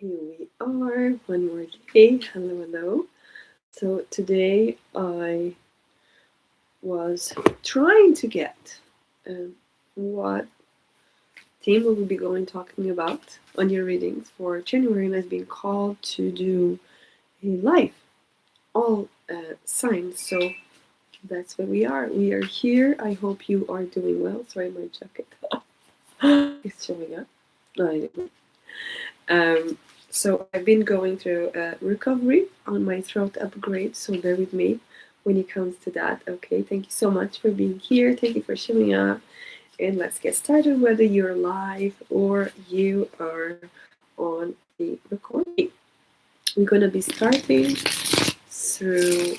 Here we are, one more day. Hello, hello. So today I was trying to get what theme we will be talking about on your readings for January, and I've been called to do a live all signs. So that's where we are. We are here. I hope you are doing well. Sorry, my jacket is showing up. So I've been going through a recovery on my throat upgrade, so bear with me when it comes to that. Okay, thank you so much for being here. Thank you for showing up. And let's get started, whether you're live or you are on the recording. We're going to be starting through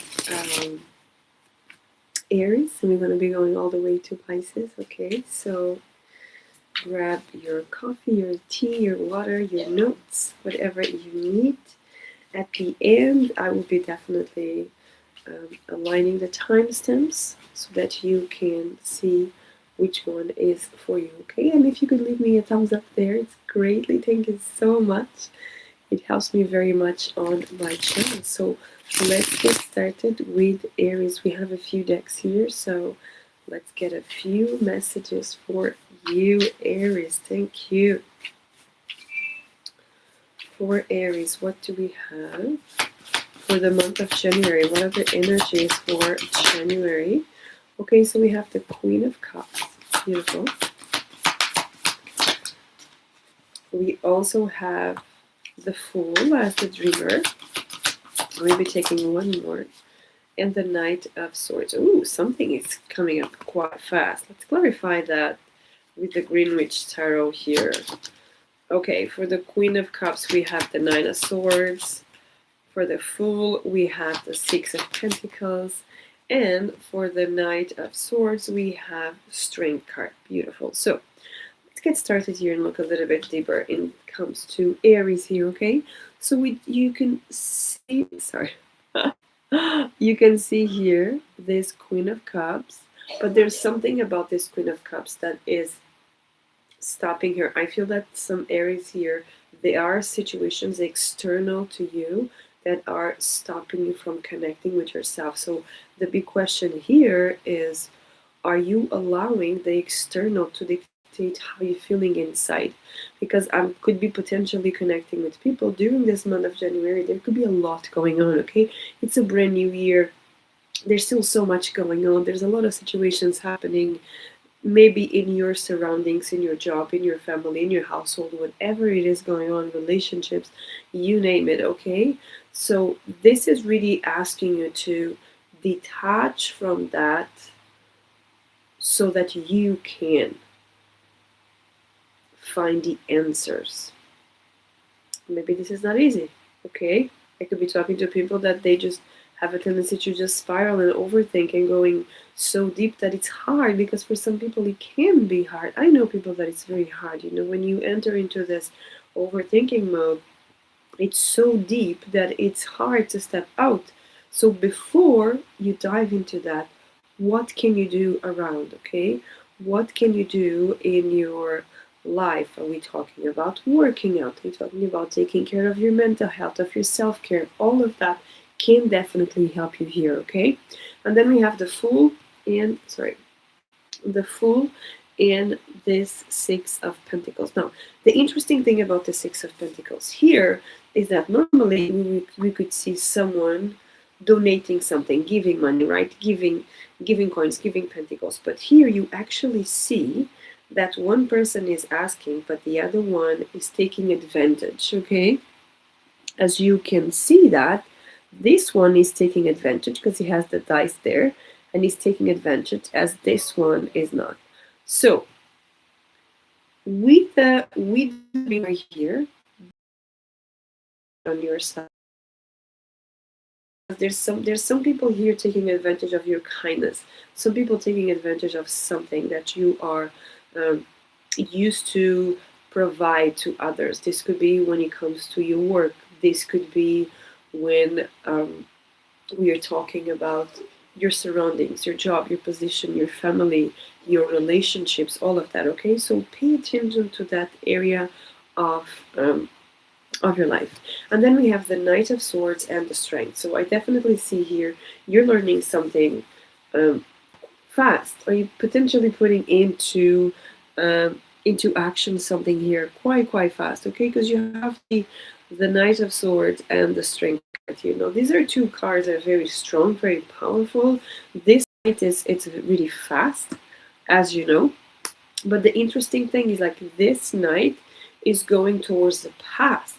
Aries, and we're going to be going all the way to Pisces. Okay, so grab your coffee, your tea, your water, your notes, whatever you need. At the end, I will be definitely aligning the timestamps so that you can see which one is for you, okay? And if you could leave me a thumbs up there, it's greatly. Thank you so much. It helps me very much on my channel. So let's get started with Aries. We have a few decks here, so let's get a few messages for you, Aries. Thank you. For Aries, what do we have for the month of January? What are the energies for January? Okay, so we have the Queen of Cups. Beautiful. We also have the Fool as the Dreamer. We'll be taking one more. And the Knight of Swords. Ooh, something is coming up quite fast. Let's clarify that with the Greenwich Tarot here. Okay, for the Queen of Cups, we have the Nine of Swords. For the Fool, we have the Six of Pentacles. And for the Knight of Swords, we have Strength card. Beautiful. So let's get started here and look a little bit deeper in it comes to Aries here, okay? So you can see, sorry. You can see here this Queen of Cups, but there's something about this Queen of Cups that is stopping her. I feel that some Aries here, there are situations external to you that are stopping you from connecting with yourself. So the big question here is, are you allowing the external to dictate how you're feeling inside? Because I could be potentially connecting with people during this month of January. There could be a lot going on, okay? It's a brand new year. There's still so much going on. There's a lot of situations happening, maybe in your surroundings, in your job, in your family, in your household, whatever it is going on, relationships, you name it, okay? So this is really asking you to detach from that so that you can find the answers. Maybe this is not easy, okay? I could be talking to people that they just have a tendency to just spiral and overthink and going so deep that it's hard, because for some people it can be hard. I know people that it's very hard, you know, when you enter into this overthinking mode, it's so deep that it's hard to step out. So before you dive into that, what can you do around, okay? What can you do in your life? Are we talking about working out? Are we talking about taking care of your mental health, of your self-care? All of that can definitely help you here, okay? And then we have the Fool and, the Fool and this Six of Pentacles. Now, the interesting thing about the Six of Pentacles here is that normally we could see someone donating something, giving money, right? Giving coins, giving pentacles. But here you actually see that one person is asking, but the other one is taking advantage, okay? As you can see that, this one is taking advantage because he has the dice there, and he's taking advantage as this one is not. So with the dreamer here on your side, there's some people here taking advantage of your kindness. Some people taking advantage of something that you are used to provide to others. This could be when it comes to your work. This could be when we are talking about your surroundings, your job, your position, your family, your relationships, all of that, okay? So pay attention to that area of of your life. And then we have the Knight of Swords and the Strength. So I definitely see here you're learning something fast, or you potentially putting into action something here quite fast, okay? Because you have the Knight of Swords and the Strength card here. Now these are two cards that are very strong, very powerful. This Knight it's really fast, as you know. But the interesting thing is, like, this Knight is going towards the past,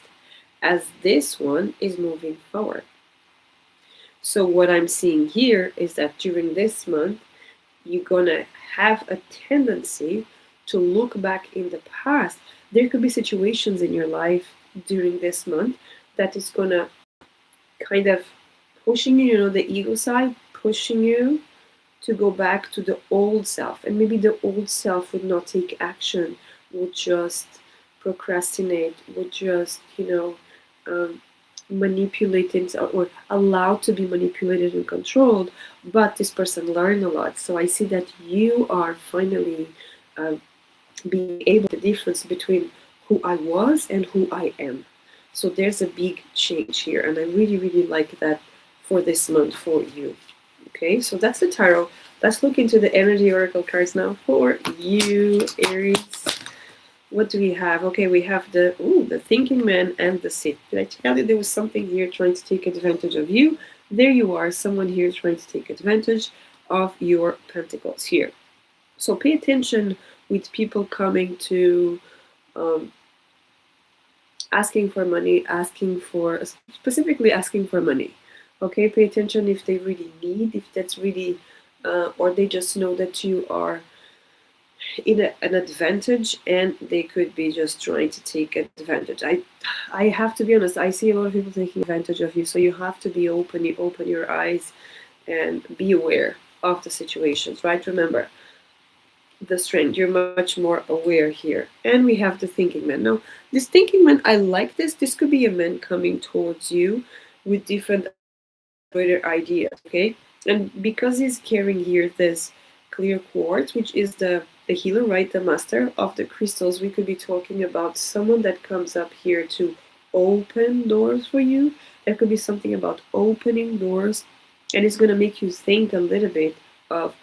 as this one is moving forward. So what I'm seeing here is that during this month, you're gonna have a tendency to look back in the past. There could be situations in your life during this month that is gonna kind of pushing you, you know, the ego side, pushing you to go back to the old self. And maybe the old self would not take action, would just procrastinate, would just, manipulate things, or allowed to be manipulated and controlled. But this person learned a lot. So I see that you are finally being able to difference between who I was and who I am. So there's a big change here, and I really like that for this month for you. Okay, so that's the tarot. Let's look into the energy oracle cards now for you, Aries. What do we have? Okay, we have the thinking man and the Sith. Did I tell you there was something here trying to take advantage of you? There you are, someone here trying to take advantage of your pentacles here. So pay attention with people coming to asking for money, specifically asking for money. Okay, pay attention if they really need, if that's really, or they just know that you are in an advantage, and they could be just trying to take advantage. I have to be honest, I see a lot of people taking advantage of you, so you have to be open. You open your eyes and be aware of the situations, right? Remember, the Strength, you're much more aware here. And we have the thinking man. Now, this thinking man, I like this. This could be a man coming towards you with different greater ideas, okay? And because he's carrying here this clear quartz, which is the healer, right? The master of the crystals, we could be talking about someone that comes up here to open doors for you. There could be something about opening doors, and it's going to make you think a little bit of,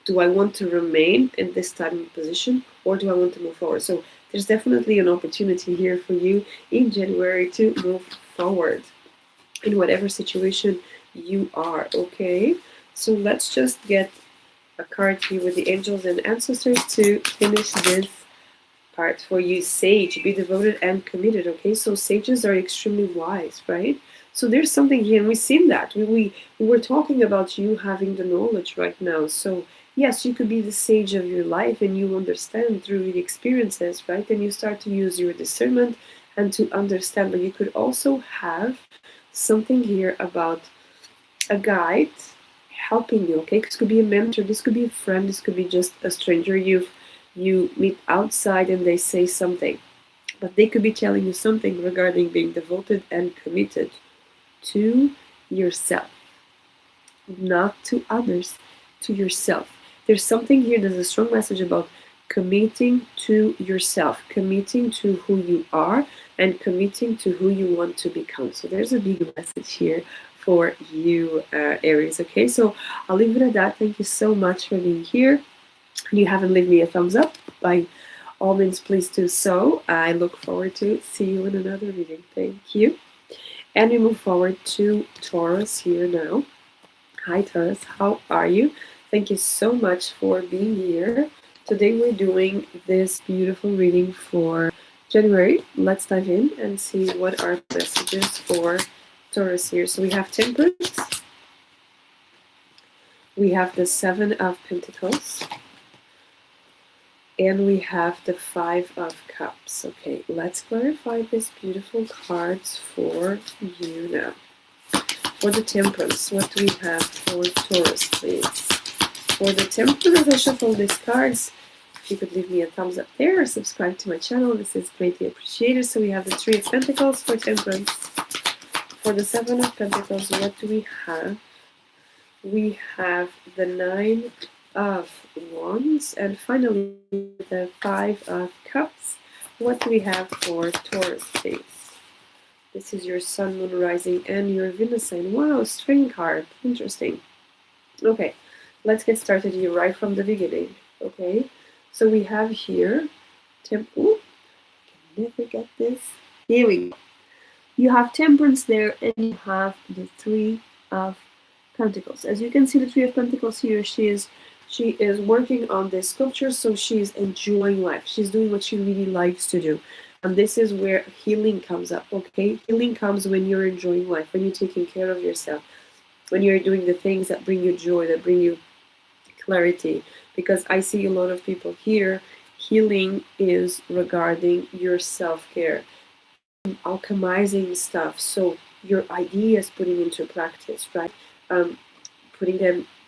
do I want to remain in this type of position, or do I want to move forward? So there's definitely an opportunity here for you in January to move forward in whatever situation you are, okay? So let's just get a card here with the angels and ancestors to finish this part for you. Sage, be devoted and committed, okay? So sages are extremely wise, right? So there's something here, and we've seen that. We were talking about you having the knowledge right now. So yes, you could be the sage of your life, and you understand through the experiences, right? And you start to use your discernment and to understand. But you could also have something here about a guide helping you, okay? This could be a mentor, this could be a friend, this could be just a stranger you meet outside and they say something. But they could be telling you something regarding being devoted and committed to yourself. Not to others, to yourself. There's something here, there's a strong message about committing to yourself, committing to who you are, and committing to who you want to become. So there's a big message here for you, Aries. Okay, so I'll leave it at that. Thank you so much for being here. If you haven't leave me a thumbs up, by all means, please do so. I look forward to see you in another reading. Thank you. And we move forward to Taurus here now. Hi Taurus, how are you? Thank you so much for being here. Today we're doing this beautiful reading for January. Let's dive in and see what are the messages for Taurus here. So we have Temperance, we have the Seven of Pentacles, and we have the Five of Cups. Okay, let's clarify these beautiful cards for you now. For the Temperance, what do we have for Taurus, please? For the Temperance, I shuffle these cards. If you could leave me a thumbs up there or subscribe to my channel, this is greatly appreciated. So we have the Three of Pentacles for Temperance. For the Seven of Pentacles, what do we have? We have the Nine of Wands, and finally the Five of Cups. What do we have for Taurus, please? This is your Sun, Moon, Rising, and your Venus sign. Wow, string card. Interesting. Okay, let's get started here right from the beginning. Okay, so we have here Temple. Can never get this. Here we go. You have Temperance there, and you have the Three of Pentacles. As you can see, the Three of Pentacles here, she is working on this sculpture, so she's enjoying life. She's doing what she really likes to do. And this is where healing comes up, okay? Healing comes when you're enjoying life, when you're taking care of yourself, when you're doing the things that bring you joy, that bring you clarity. Because I see a lot of people here, healing is regarding your self-care, alchemizing stuff, so your ideas putting into practice, right?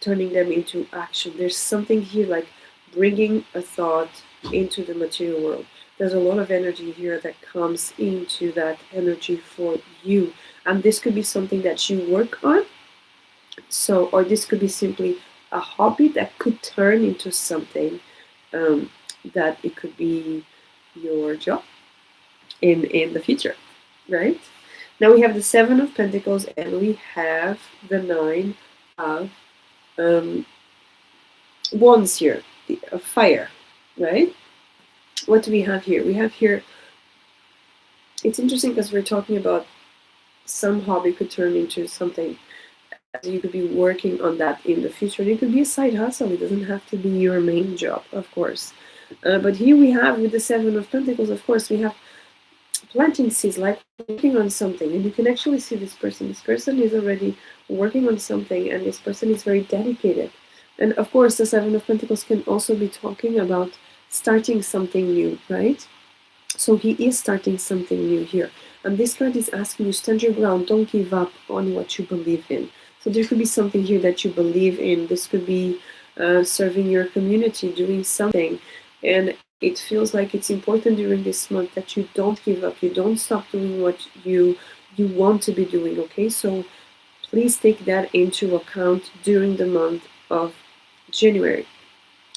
Turning them into action. There's something here like bringing a thought into the material world. There's a lot of energy here that comes into that energy for you, and this could be something that you work on. So, or this could be simply a hobby that could turn into something that it could be your job in the future, right? Now we have the Seven of Pentacles, and we have the Nine of Wands here, a fire, right? What do we have here? We have here, it's interesting because we're talking about some hobby could turn into something. You could be working on that in the future. It could be a side hustle. It doesn't have to be your main job, of course. But here we have, with the Seven of Pentacles, of course, we have planting seeds, like working on something. And you can actually see this person. This person is already working on something, and this person is very dedicated. And of course, the Seven of Pentacles can also be talking about starting something new, right? So he is starting something new here. And this card is asking you, stand your ground, don't give up on what you believe in. So there could be something here that you believe in. This could be serving your community, doing something. And it feels like it's important during this month that you don't give up. You don't stop doing what you want to be doing, okay? So please take that into account during the month of January.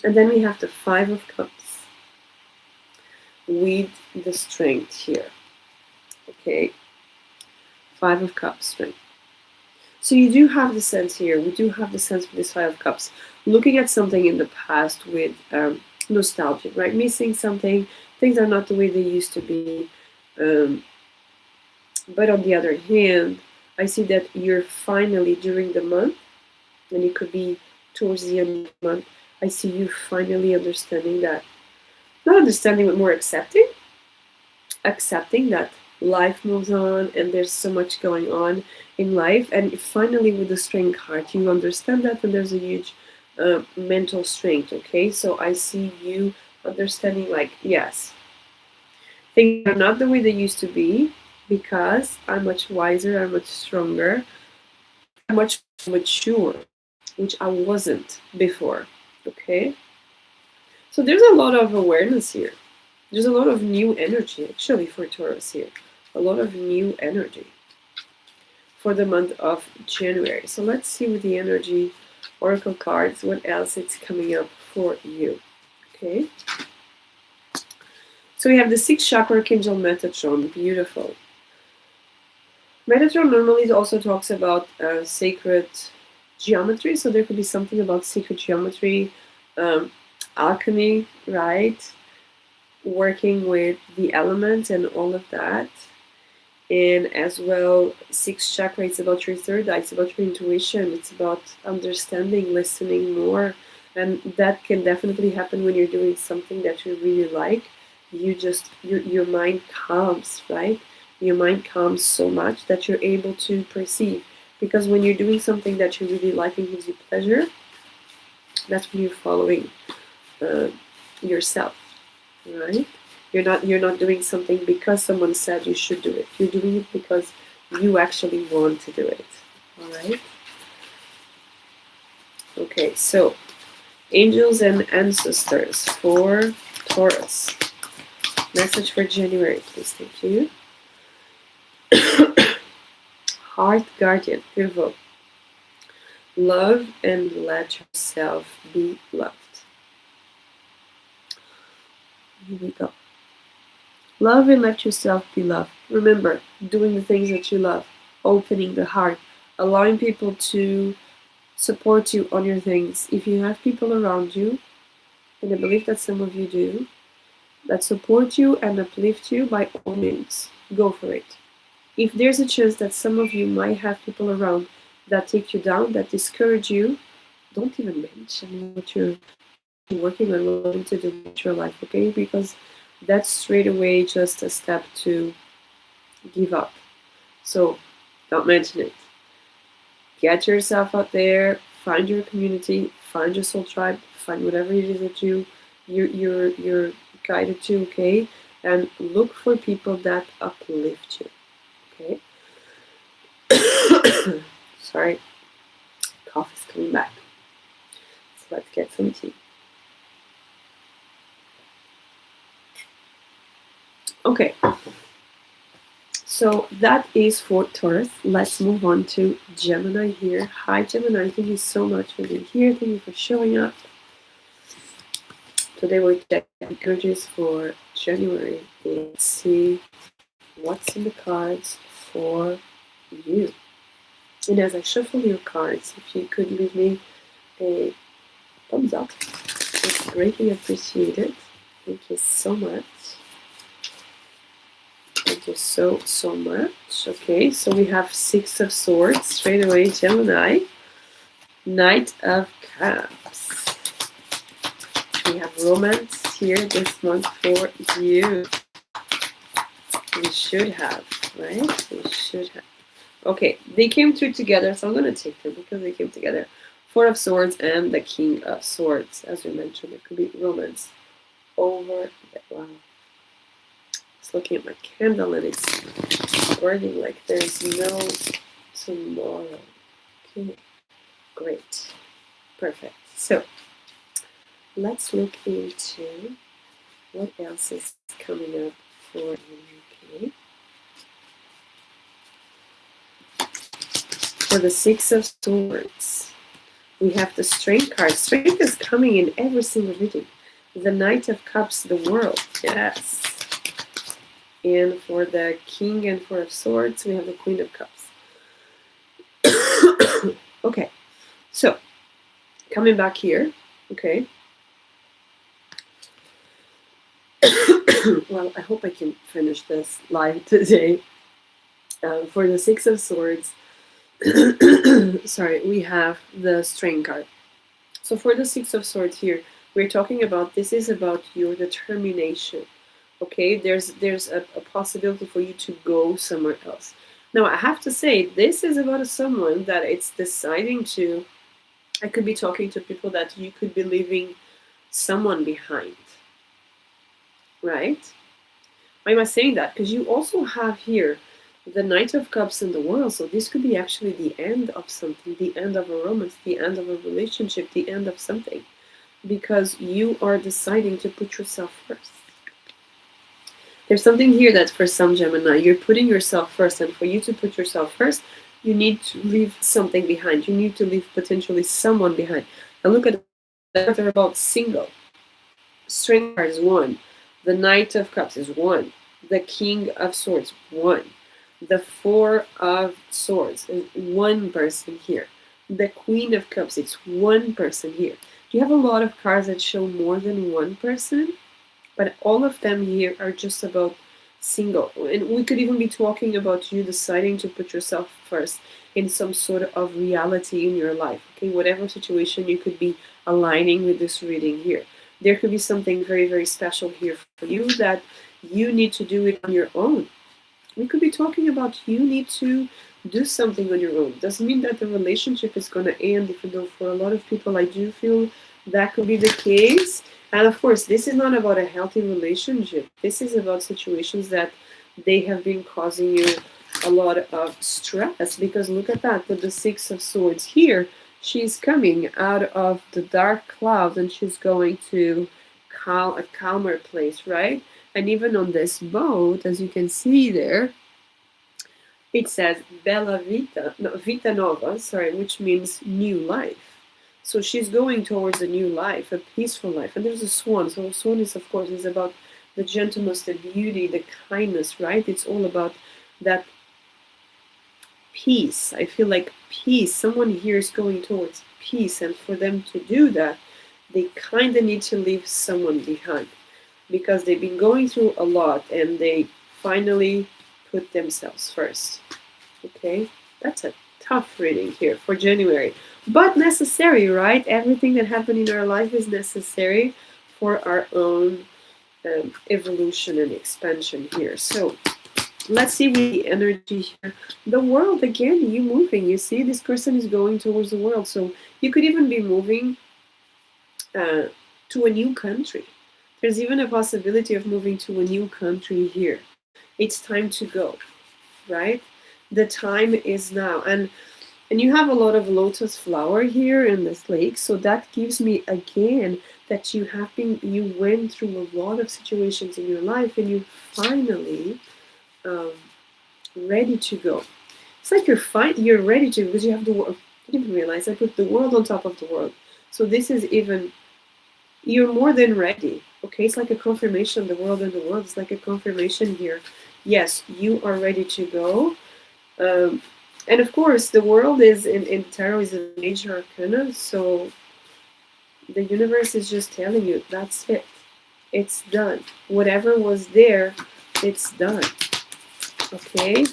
And then we have the Five of Cups with the Strength here, okay? Five of Cups, Strength. So you do have the sense here, we do have the sense with this Five of Cups, looking at something in the past with nostalgia, right? Missing something, things are not the way they used to be. But on the other hand, I see that you're finally, during the month, and it could be towards the end of the month, I see you finally understanding that, not understanding, but more accepting that life moves on and there's so much going on in life. And finally, with the Strength card, you understand that, and there's a huge mental strength, okay? So I see you understanding, like, yes, things are not the way they used to be because I'm much wiser, I'm much stronger, I'm much mature, which I wasn't before, okay? So there's a lot of awareness here. There's a lot of new energy, actually, for Taurus here. A lot of new energy for the month of January. So let's see with the energy oracle cards what else it's coming up for you. Okay. So we have the sixth chakra, Archangel Metatron. Beautiful. Metatron normally also talks about sacred geometry. So there could be something about sacred geometry, alchemy, right? Working with the elements and all of that. And as well, sixth chakra, it's about your third eye, it's about your intuition, it's about understanding, listening more. And that can definitely happen when you're doing something that you really like. You just, your mind calms, right? Your mind calms so much that you're able to perceive. Because when you're doing something that you really like and gives you pleasure, that's when you're following yourself, right? You're not doing something because someone said you should do it. You're doing it because you actually want to do it. All right. Okay, so angels and ancestors for Taurus. Message for January, please. Thank you. Heart guardian, beautiful. Love and let yourself be loved. Here we go. Love and let yourself be loved. Remember, doing the things that you love, opening the heart, allowing people to support you on your things. If you have people around you, and I believe that some of you do, that support you and uplift you, by all means, go for it. If there's a chance that some of you might have people around that take you down, that discourage you, don't even mention what you're working on, what you want to do with your life, okay? Because that's straight away just a step to give up. So don't mention it. Get yourself out there, find your community, find your soul tribe, find whatever it is that you're guided to, okay? And look for people that uplift you, okay? Sorry, cough is coming back. So let's get some tea. Okay, so that is for Taurus. Let's move on to Gemini here. Hi Gemini, thank you so much for being here. Thank you for showing up. Today we're checking energies for January. Let's see what's in the cards for you. And as I shuffle your cards, if you could leave me a thumbs up, it's greatly appreciated. Thank you so much. Thank you so much. Okay, so we have Six of Swords straight away, Gemini. Knight of Cups. We have romance here this month for you. We should have, right? We should have. Okay, they came through together, so I'm going to take them because they came together. Four of Swords and the King of Swords. As we mentioned, it could be romance over the, wow. Just looking at my candle and it's burning like there's no tomorrow. Okay, great. Perfect. So, let's look into what else is coming up for you, okay? For the Six of Swords, we have the Strength card. Strength is coming in every single reading. The Knight of Cups, the World, yes. And for the King and Four of Swords, we have the Queen of Cups. Okay, so coming back here, okay. Well, I hope I can finish this live today. For the Six of Swords, sorry, we have the Strength card. So for the Six of Swords here, we're talking about, this is about your determination. Okay, there's a possibility for you to go somewhere else. Now, I have to say, this is about someone that it's deciding to, I could be talking to people that you could be leaving someone behind. Right? Why am I saying that? Because you also have here the Knight of Cups in the World. So this could be actually the end of something, the end of a romance, the end of a relationship, the end of something. Because you are deciding to put yourself first. There's something here that for some Gemini, you're putting yourself first. And for you to put yourself first, you need to leave something behind. You need to leave potentially someone behind. And look at that, they're about single. Strength card is 1. The Knight of Cups is 1. The King of Swords, 1. The Four of Swords is 1 person here. The Queen of Cups, it's 1 person here. You have a lot of cards that show more than 1 person, but all of them here are just about single. And we could even be talking about you deciding to put yourself first in some sort of reality in your life. Okay, whatever situation you could be aligning with this reading here. There could be something very, very special here for you that you need to do it on your own. We could be talking about you need to do something on your own. Doesn't mean that the relationship is going to end, even though for a lot of people I do feel that could be the case. And of course, this is not about a healthy relationship. This is about situations that they have been causing you a lot of stress. Because look at that, with the Six of Swords here, she's coming out of the dark clouds and she's going to a calmer place, right? And even on this boat, as you can see there, it says Bella Vita, no, Vita Nova, sorry, which means new life. So she's going towards a new life, a peaceful life. And there's a swan. So a swan is, of course, is about the gentleness, the beauty, the kindness, right? It's all about that peace. I feel like peace. Someone here is going towards peace, and for them to do that, they kind of need to leave someone behind because they've been going through a lot and they finally put themselves first. Okay, that's a tough reading here for January, but necessary, right? Everything that happened in our life is necessary for our own evolution and expansion here. So let's see with the energy here. The world, again, you moving. You see, this person is going towards the world. So you could even be moving to a new country. There's even a possibility of moving to a new country here. It's time to go, right? The time is now. And you have a lot of lotus flower here in this lake. So that gives me, again, that you went through a lot of situations in your life and you finally ready to go. It's like you're ready to, because you have the world. I didn't even realize I put the world on top of the world. So this is even, you're more than ready. Okay, it's like a confirmation. The world and the world. It's like a confirmation here. Yes, you are ready to go. And of course, the world is in tarot is a major arcana. So the universe is just telling you that's it. It's done. Whatever was there, it's done. Okay.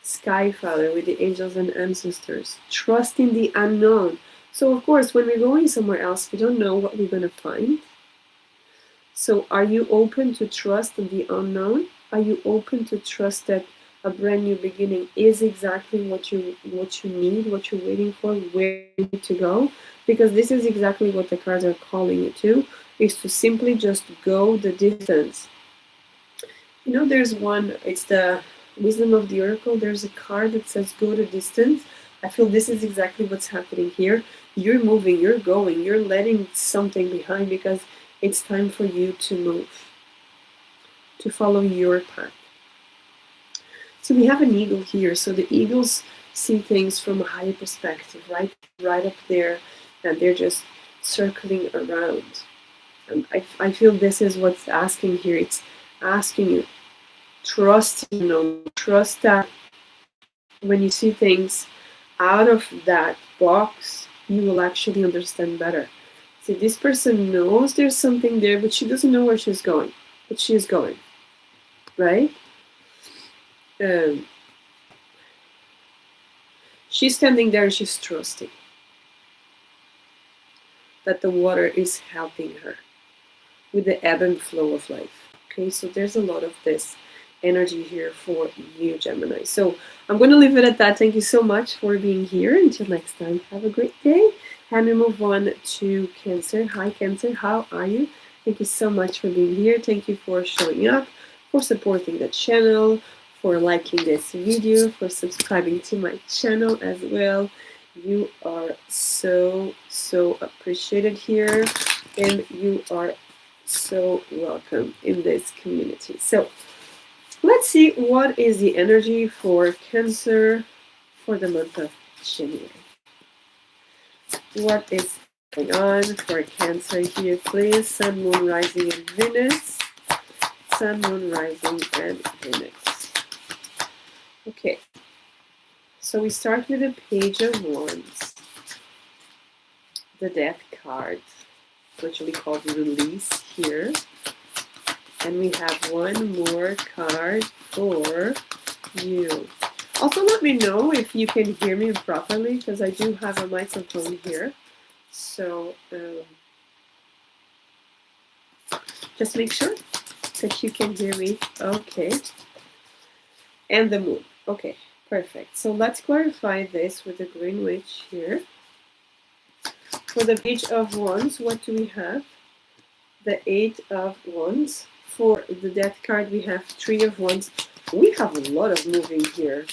Sky Father with the angels and ancestors. Trust in the unknown. So of course, when we're going somewhere else, we don't know what we're going to find. So are you open to trust in the unknown? Are you open to trust that a brand new beginning is exactly what you need, what you're waiting for, where you need to go? Because this is exactly what the cards are calling you to, is to simply just go the distance. You know, there's one, it's the Wisdom of the Oracle. There's a card that says go the distance. I feel this is exactly what's happening here. You're moving, you're going, you're letting something behind because it's time for you to move, to follow your path. So we have an eagle here. So the eagles see things from a higher perspective, right up there, and they're just circling around. And I feel this is what's asking here. It's asking you, trust, trust that when you see things out of that box, you will actually understand better. See, this person knows there's something there, but she doesn't know where she's going. But she is going, right? She's standing there and she's trusting that the water is helping her with the ebb and flow of life. Okay, so there's a lot of this energy here for you, Gemini. So I'm going to leave it at that. Thank you so much for being here. Until next time, have a great day. And we move on to Cancer. Hi, Cancer. How are you? Thank you so much for being here. Thank you for showing up, for supporting the channel, for liking this video, for subscribing to my channel as well. You are so appreciated here, and you are so welcome in this community. So let's see what is the energy for Cancer for the month of January. What is going on for Cancer here, please? Sun, Moon, Rising, and Venus. Sun, Moon, Rising, and Venus. Okay, so we start with the Page of Wands, the Death card, which we call Release here. And we have one more card for you. Also, let me know if you can hear me properly, because I do have a microphone here. So, just make sure that you can hear me. Okay. And the Moon. Okay, perfect. So let's clarify this with the Green Witch here. For the Page of Wands, what do we have? The 8 of Wands. For the Death card, we have 3 of Wands. We have a lot of moving here.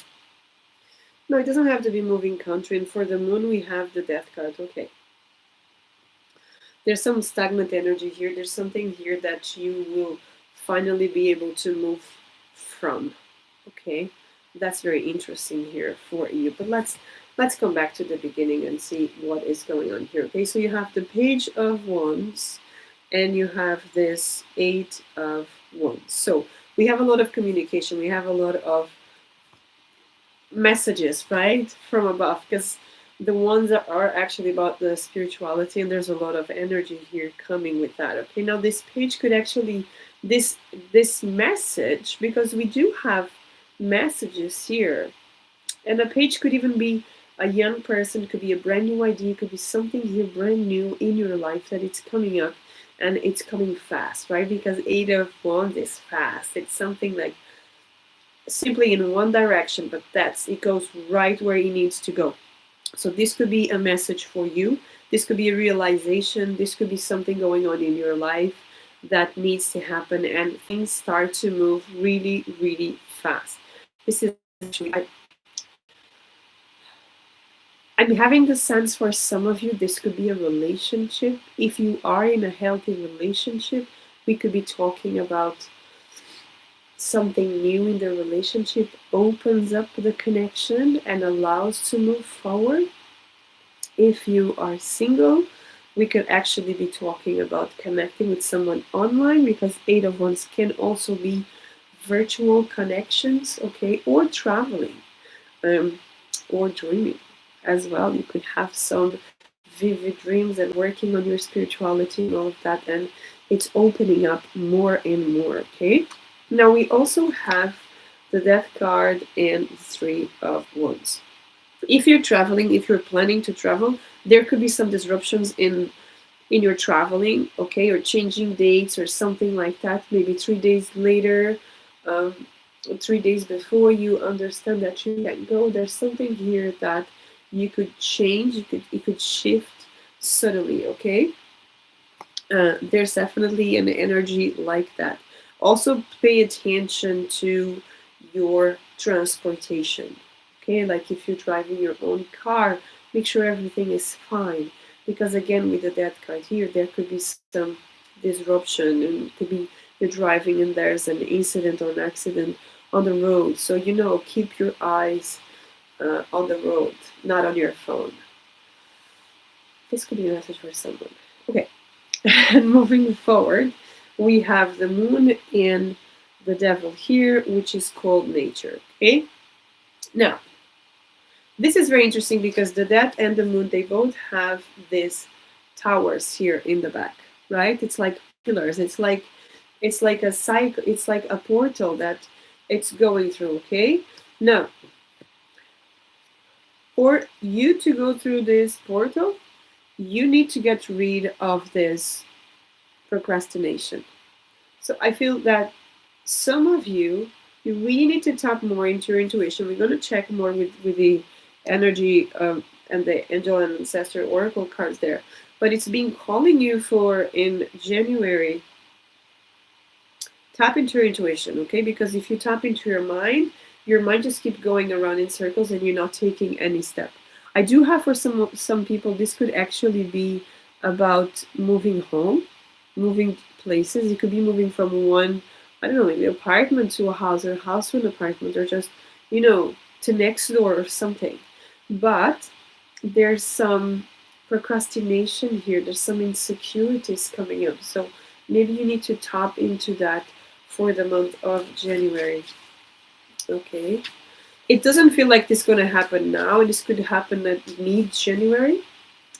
No, it doesn't have to be moving country. And for the Moon, we have the Death card. Okay. There's some stagnant energy here. There's something here that you will finally be able to move from. Okay. That's very interesting here for you. But let's come back to the beginning and see what is going on here. Okay, so you have the Page of Wands. and you have this Eight of Wands. So we have a lot of communication, we have a lot of messages, right, from above, because the ones that are actually about the spirituality, and there's a lot of energy here coming with that. Okay, now this page could actually, this message, because we do have messages here, and a page could even be a young person, could be a brand new idea, could be something here brand new in your life that it's coming up, and it's coming fast, right? Because Eight of Wands is fast. It's something like simply in one direction, but it goes right where it needs to go. So this could be a message for you. This could be a realization. This could be something going on in your life that needs to happen, and things start to move really, really fast. This is actually, I'm having the sense for some of you, this could be a relationship. If you are in a healthy relationship, we could be talking about something new in the relationship opens up the connection and allows to move forward. If you are single, we could actually be talking about connecting with someone online, because Eight of Wands can also be virtual connections, okay, or traveling, or dreaming as well. You could have some vivid dreams and working on your spirituality and all of that, and it's opening up more and more, okay? Now we also have the Death card and the Three of Wands. If you're traveling, if you're planning to travel, there could be some disruptions in your traveling, okay, or changing dates or something like that. Maybe 3 days later, 3 days before you understand that you can go. There's something here that you could change. You could shift suddenly, okay. There's definitely an energy like that. Also pay attention to your transportation, okay, like if you're driving your own car, make sure everything is fine, because again with the Death card here, there could be some disruption, and it could be you're driving and there's an incident or an accident on the road. So keep your eyes on the road, not on your phone. This could be a message for someone. Okay. And moving forward, we have the Moon and the Devil here, which is called nature. Okay. Now, this is very interesting because the Death and the Moon, they both have these towers here in the back, right? It's like pillars. It's like a cycle. It's like a portal that it's going through. Okay. Now, for you to go through this portal, you need to get rid of this procrastination. So I feel that some of you really need to tap more into your intuition. We're going to check more with the energy and the angel and ancestor oracle cards there. But it's been calling you for in January. Tap into your intuition, okay? Because if you tap into your mind just keeps going around in circles and you're not taking any step. I do have for some people, this could actually be about moving home, moving places. It could be moving from one, I don't know, maybe apartment to a house, or a house to an apartment, or just, to next door or something. But there's some procrastination here. There's some insecurities coming up. So maybe you need to tap into that for the month of January. Okay. It doesn't feel like this is going to happen now. This could happen at mid-January.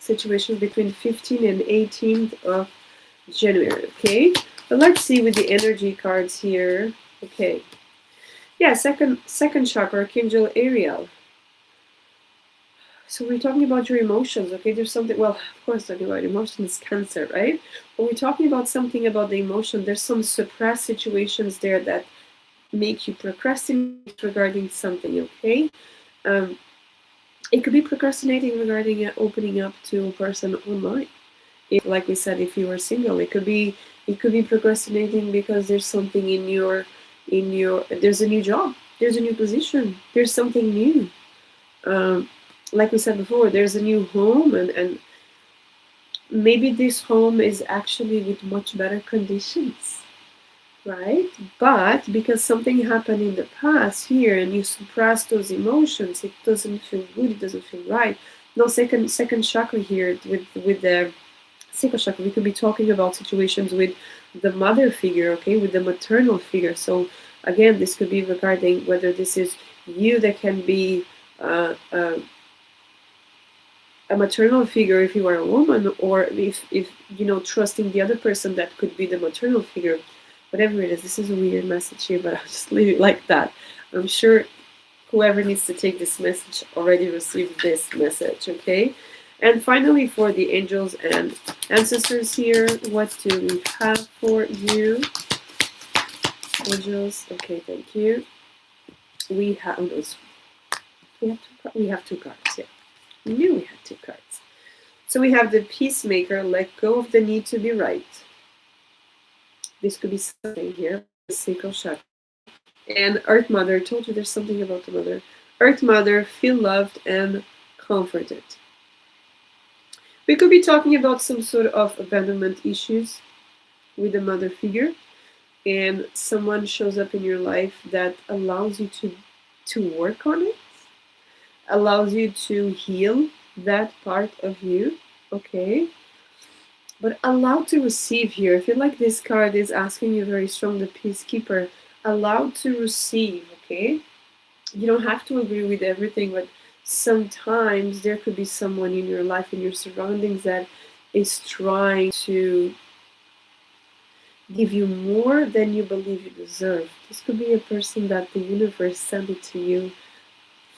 Situation between 15th and 18th of January. Okay. But let's see with the energy cards here. Okay. Yeah, second chakra, Archangel Ariel. So we're talking about your emotions, okay? There's something, well, of course, talking about emotions, Cancer, right? But we're talking about something about the emotion. There's some suppressed situations there that make you procrastinate regarding something, okay? It could be procrastinating regarding opening up to a person online. If, like we said, if you are single, it could be procrastinating because there's something in your there's a new job, there's a new position, there's something new. Like we said before, there's a new home, and maybe this home is actually with much better conditions, right? But because something happened in the past here and you suppress those emotions, it doesn't feel good, it doesn't feel right. No, second chakra here with the Sacral chakra, we could be talking about situations with the mother figure, okay, with the maternal figure. So again, this could be regarding whether this is you that can be a maternal figure if you are a woman, or if you know, trusting the other person that could be the maternal figure. Whatever it is, this is a weird message here, but I'll just leave it like that. I'm sure whoever needs to take this message already received this message, okay? And finally, for the angels and ancestors here, what do we have for you? Angels, okay, thank you. We have those. We have two cards, yeah. We knew we had two cards. So we have the peacemaker, let go of the need to be right. This could be something here, the sacral chakra. And Earth Mother, told you there's something about the mother. Earth Mother, feel loved and comforted. We could be talking about some sort of abandonment issues with the mother figure, and someone shows up in your life that allows you to work on it, allows you to heal that part of you, okay? But allowed to receive here. I feel like this card is asking you very strong, the peacekeeper, allowed to receive, okay? You don't have to agree with everything, but sometimes there could be someone in your life, in your surroundings, that is trying to give you more than you believe you deserve. This could be a person that the universe sent it to you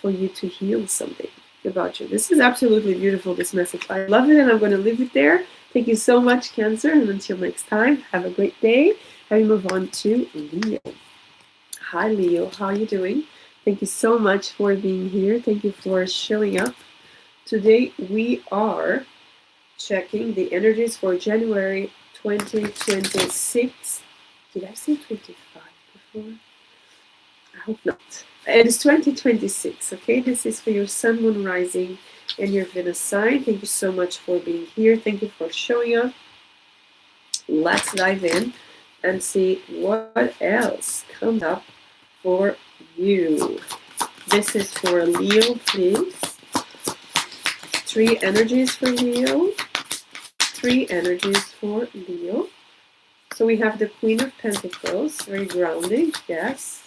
for you to heal something about you. This is absolutely beautiful, this message. I love it, and I'm going to leave it there. Thank you so much, Cancer, and until next time, have a great day. And we move on to Leo. Hi, Leo. How are you doing? Thank you so much for being here. Thank you for showing up. Today, we are checking the energies for January 2026. Did I say 25 before? I hope not. It is 2026, okay? This is for your Sun, Moon, Rising, and your Venus sign. Thank you so much for being here. Thank you for showing up. Let's dive in and see what else comes up for you. This is for Leo, please. 3 energies for Leo. 3 energies for Leo. So we have the Queen of Pentacles, very grounding, yes.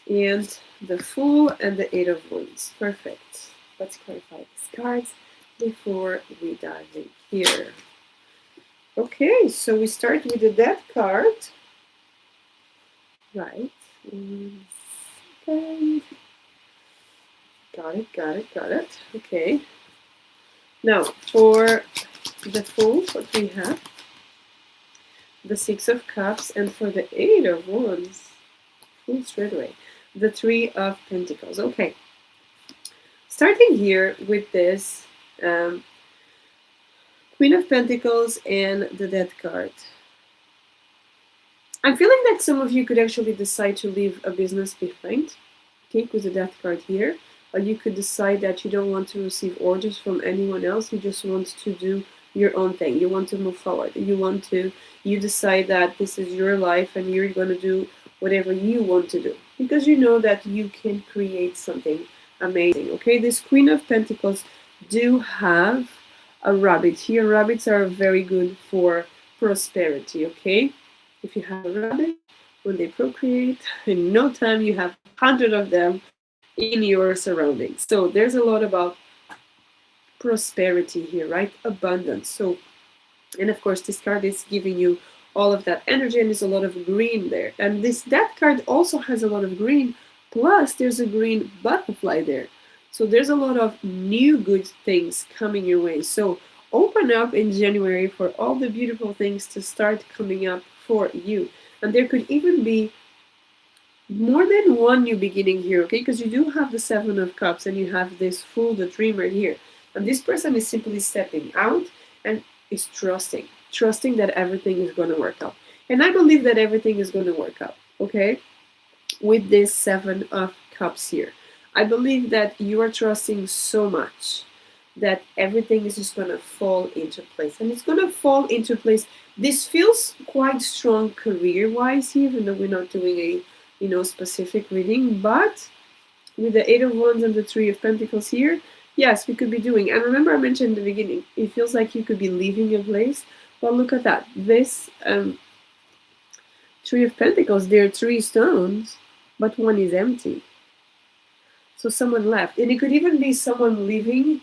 And the Fool and the 8 of Wands. Perfect. Let's clarify these cards before we dive in here. Okay, so we start with the Death card. Right. Okay. Got it. Okay. Now, for the Fool, what we have? The 6 of Cups, and for the 8 of Wands, straight away, the 3 of Pentacles. Okay. Starting here with this Queen of Pentacles and the Death card. I'm feeling that some of you could actually decide to leave a business behind, okay, with the Death card here. Or you could decide that you don't want to receive orders from anyone else. You just want to do your own thing. You want to move forward. You decide that this is your life and you're going to do whatever you want to do, because you know that you can create something amazing, okay? This Queen of Pentacles do have a rabbit here. Rabbits are very good for prosperity, okay? If you have a rabbit, when they procreate, in no time you have 100 of them in your surroundings. So there's a lot about prosperity here, right? Abundance. So, and of course, this card is giving you all of that energy, and there's a lot of green there. And this Death card also has a lot of green, plus there's a green butterfly there. So there's a lot of new good things coming your way. So open up in January for all the beautiful things to start coming up for you. And there could even be more than one new beginning here, okay? Because you do have the 7 of Cups and you have this Fool, the dreamer here. And this person is simply stepping out and is trusting that everything is going to work out. And I believe that everything is going to work out, okay? With this 7 of Cups here. I believe that you are trusting so much that everything is just going to fall into place. And it's going to fall into place. This feels quite strong career-wise, even though we're not doing a specific reading. But with the 8 of Wands and the 3 of Pentacles here, Yes, we could be doing. And remember I mentioned in the beginning, it feels like you could be leaving a place. Well, look at that. This Three of Pentacles, there are three stones, but one is empty. So someone left. And it could even be someone leaving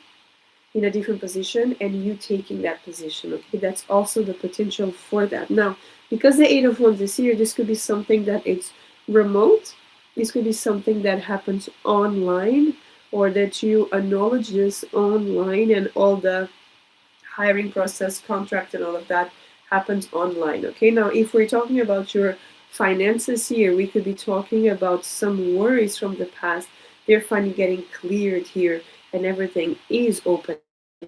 in a different position and you taking that position. Okay, that's also the potential for that. Now, because the Eight of Wands is here, this could be something that it's remote. This could be something that happens online, or that you acknowledge this online, and all the hiring process, contract, and all of that happens online. Okay, now if we're talking about your finances here, we could be talking about some worries from the past. They're finally getting cleared here, and everything is open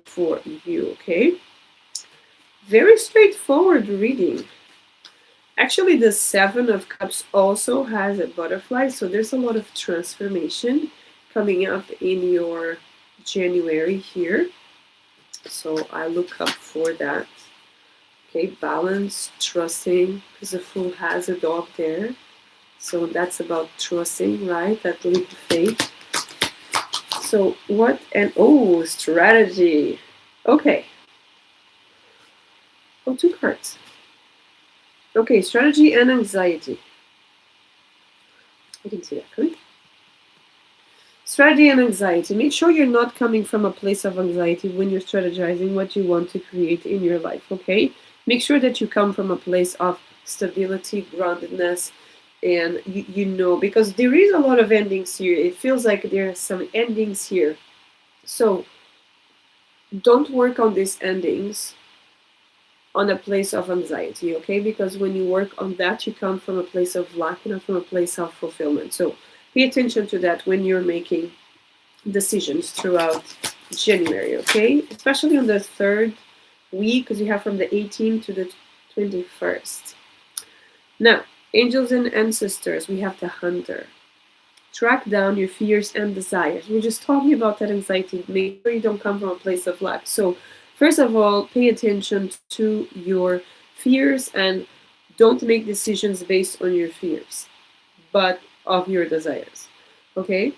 for you. Okay, very straightforward reading. Actually, the Seven of Cups also has a butterfly, so there's a lot of transformation coming up in your January here. So I look up for that. Okay, balance, trusting, because the Fool has a dog there. So that's about trusting, right? That leap of faith. So what, and oh, strategy. Okay. Oh, two cards. Okay, strategy and anxiety. I can see that coming. Strategy and anxiety. Make sure you're not coming from a place of anxiety when you're strategizing what you want to create in your life, okay? Make sure that you come from a place of stability, groundedness, and you know, because there is a lot of endings here. It feels like there are some endings here. So don't work on these endings on a place of anxiety, okay? Because when you work on that, you come from a place of lack, not from a place of fulfillment. So pay attention to that when you're making decisions throughout January, okay? Especially on the third week, because you have from the 18th to the 21st. Now, angels and ancestors, we have the Hunter. Track down your fears and desires. We're just talking about that anxiety. Make sure you don't come from a place of lack. So first of all, pay attention to your fears and don't make decisions based on your fears, but of your desires. Okay?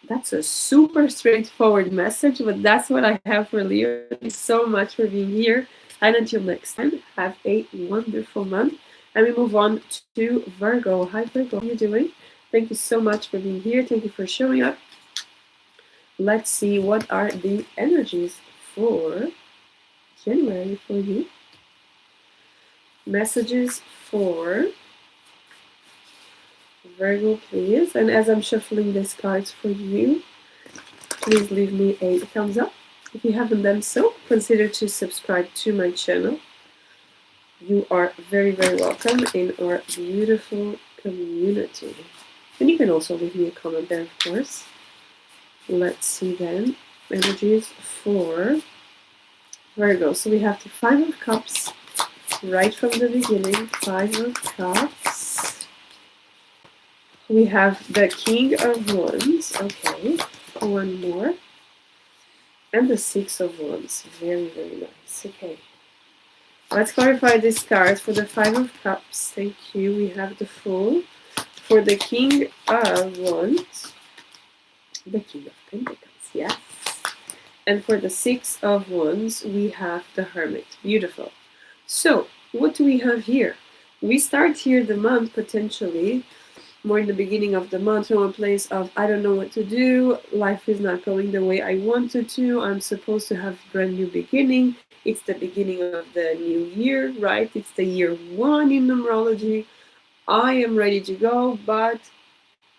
That's a super straightforward message, but that's what I have for Leo. Thank you so much for being here. And until next time, have a wonderful month. And we move on to Virgo. Hi, Virgo. How are you doing? Thank you so much for being here. Thank you for showing up. Let's see what are the energies for January for you. Messages for Virgo, please. And as I'm shuffling these cards for you, please leave me a thumbs up. If you haven't done so, consider to subscribe to my channel. You are very, very welcome in our beautiful community. And you can also leave me a comment there, of course. Let's see then. Energies for Virgo. So we have the Five of Cups right from the beginning. Five of Cups. We have the King of Wands. Okay, one more. And the Six of Wands. Very, very nice. Okay. Let's clarify these cards. For the Five of Cups, thank you. We have the Fool. For the King of Wands, the King of Pentacles, yes. And for the Six of Wands, we have the Hermit. Beautiful. So, what do we have here? We start here the month potentially, more in the beginning of the month, from a place of, I don't know what to do, life is not going the way I wanted to, I'm supposed to have a brand new beginning, it's the beginning of the new year, right? It's the year one in numerology. I am ready to go, but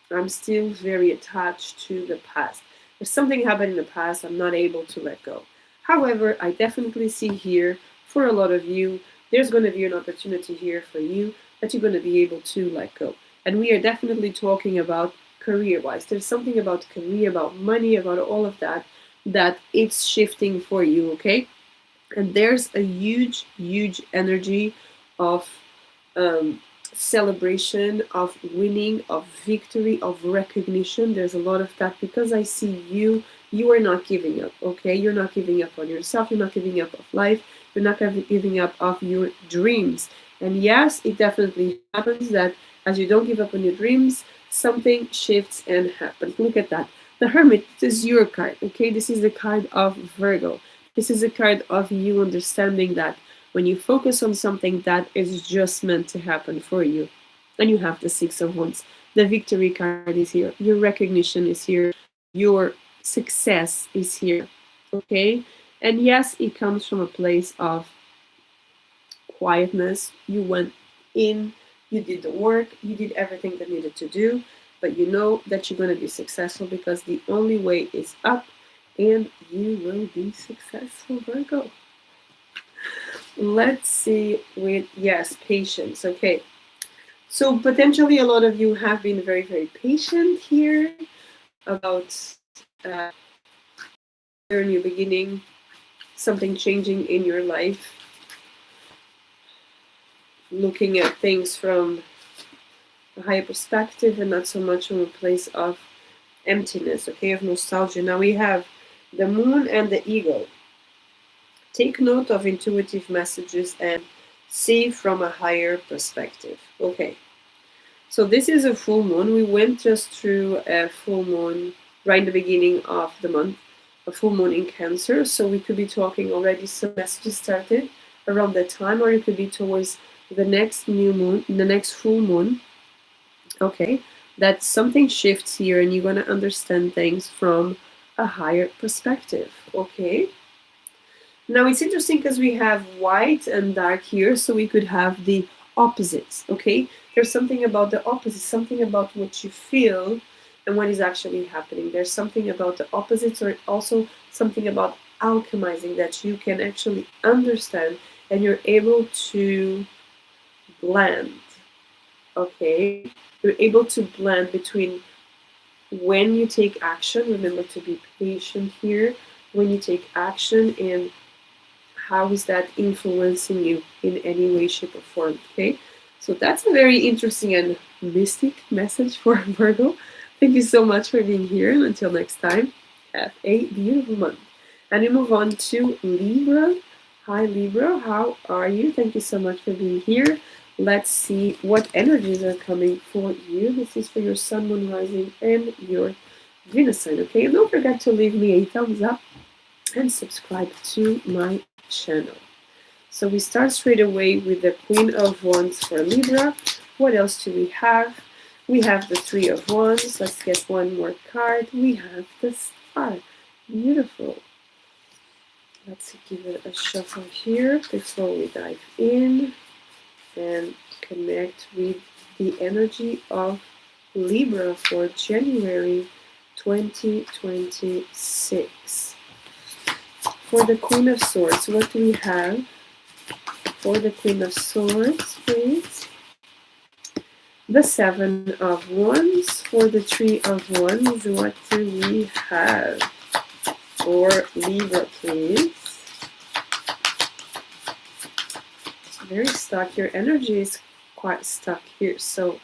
I'm still very attached to the past. If something happened in the past, I'm not able to let go. However, I definitely see here, for a lot of you, there's going to be an opportunity here for you that you're going to be able to let go. And we are definitely talking about career-wise. There's something about career, about money, about all of that, that it's shifting for you, okay? And there's a huge, huge energy of celebration, of winning, of victory, of recognition. There's a lot of that because I see you are not giving up, okay? You're not giving up on yourself. You're not giving up of life. You're not giving up of your dreams. And yes, it definitely happens that as you don't give up on your dreams, something shifts and happens. Look at that. The Hermit is your card, okay? This is the card of Virgo. This is a card of you understanding that when you focus on something, that is just meant to happen for you. And you have the Six of Wands. The victory card is here. Your recognition is here. Your success is here, okay? And yes, it comes from a place of quietness. You went in, you did the work, you did everything that needed to do, but you know that you're going to be successful because the only way is up, and you will be successful, Virgo. Let's see with, yes, patience. Okay. So potentially a lot of you have been very, very patient here about your new beginning, something changing in your life, looking at things from a higher perspective and not so much from a place of emptiness, okay, of nostalgia. Now we have the Moon and the Eagle. Take note of intuitive messages and see from a higher perspective. Okay, so this is a full moon. We went just through a full moon right in the beginning of the month, a full moon in Cancer. So we could be talking already, some messages started around that time, or it could be towards the next new moon, the next full moon. Okay, that something shifts here and you're going to understand things from a higher perspective. Okay. Now it's interesting because we have white and dark here, so we could have the opposites, okay? There's something about the opposite, something about what you feel and what is actually happening. There's something about the opposites, or also something about alchemizing that you can actually understand and you're able to blend, okay? You're able to blend between when you take action, remember to be patient here, when you take action, and how is that influencing you in any way, shape, or form, okay? So that's a very interesting and mystic message for Virgo. Thank you so much for being here, and until next time, have a beautiful month. And we move on to Libra. Hi Libra, how are you? Thank you so much for being here. Let's see what energies are coming for you. This is for your Sun, Moon, Rising, and your Venus sign, okay? And don't forget to leave me a thumbs up and subscribe to my channel. So we start straight away with the Queen of Wands for Libra. What else do we have? We have the Three of Wands. Let's get one more card. We have the Star. Beautiful. Let's give it a shuffle here before we dive in and connect with the energy of Libra for January 2026. For the Queen of Swords, what do we have? For the Queen of Swords, please. The Seven of Wands. For the Three of Wands, what do we have? For Libra, please. Very stuck. Your energy is quite stuck here. So,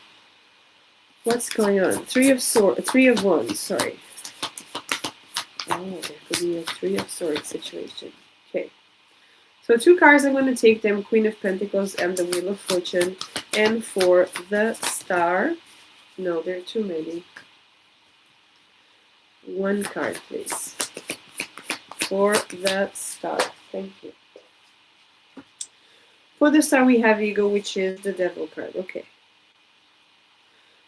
what's going on? Three of Wands, sorry. Oh, there could be a Three of Swords situation. Okay. So 2 cards, I'm going to take them, Queen of Pentacles and the Wheel of Fortune. And for the Star, no, there are too many. 1 card, please. For the Star. Thank you. For the Star, we have Ego, which is the Devil card. Okay.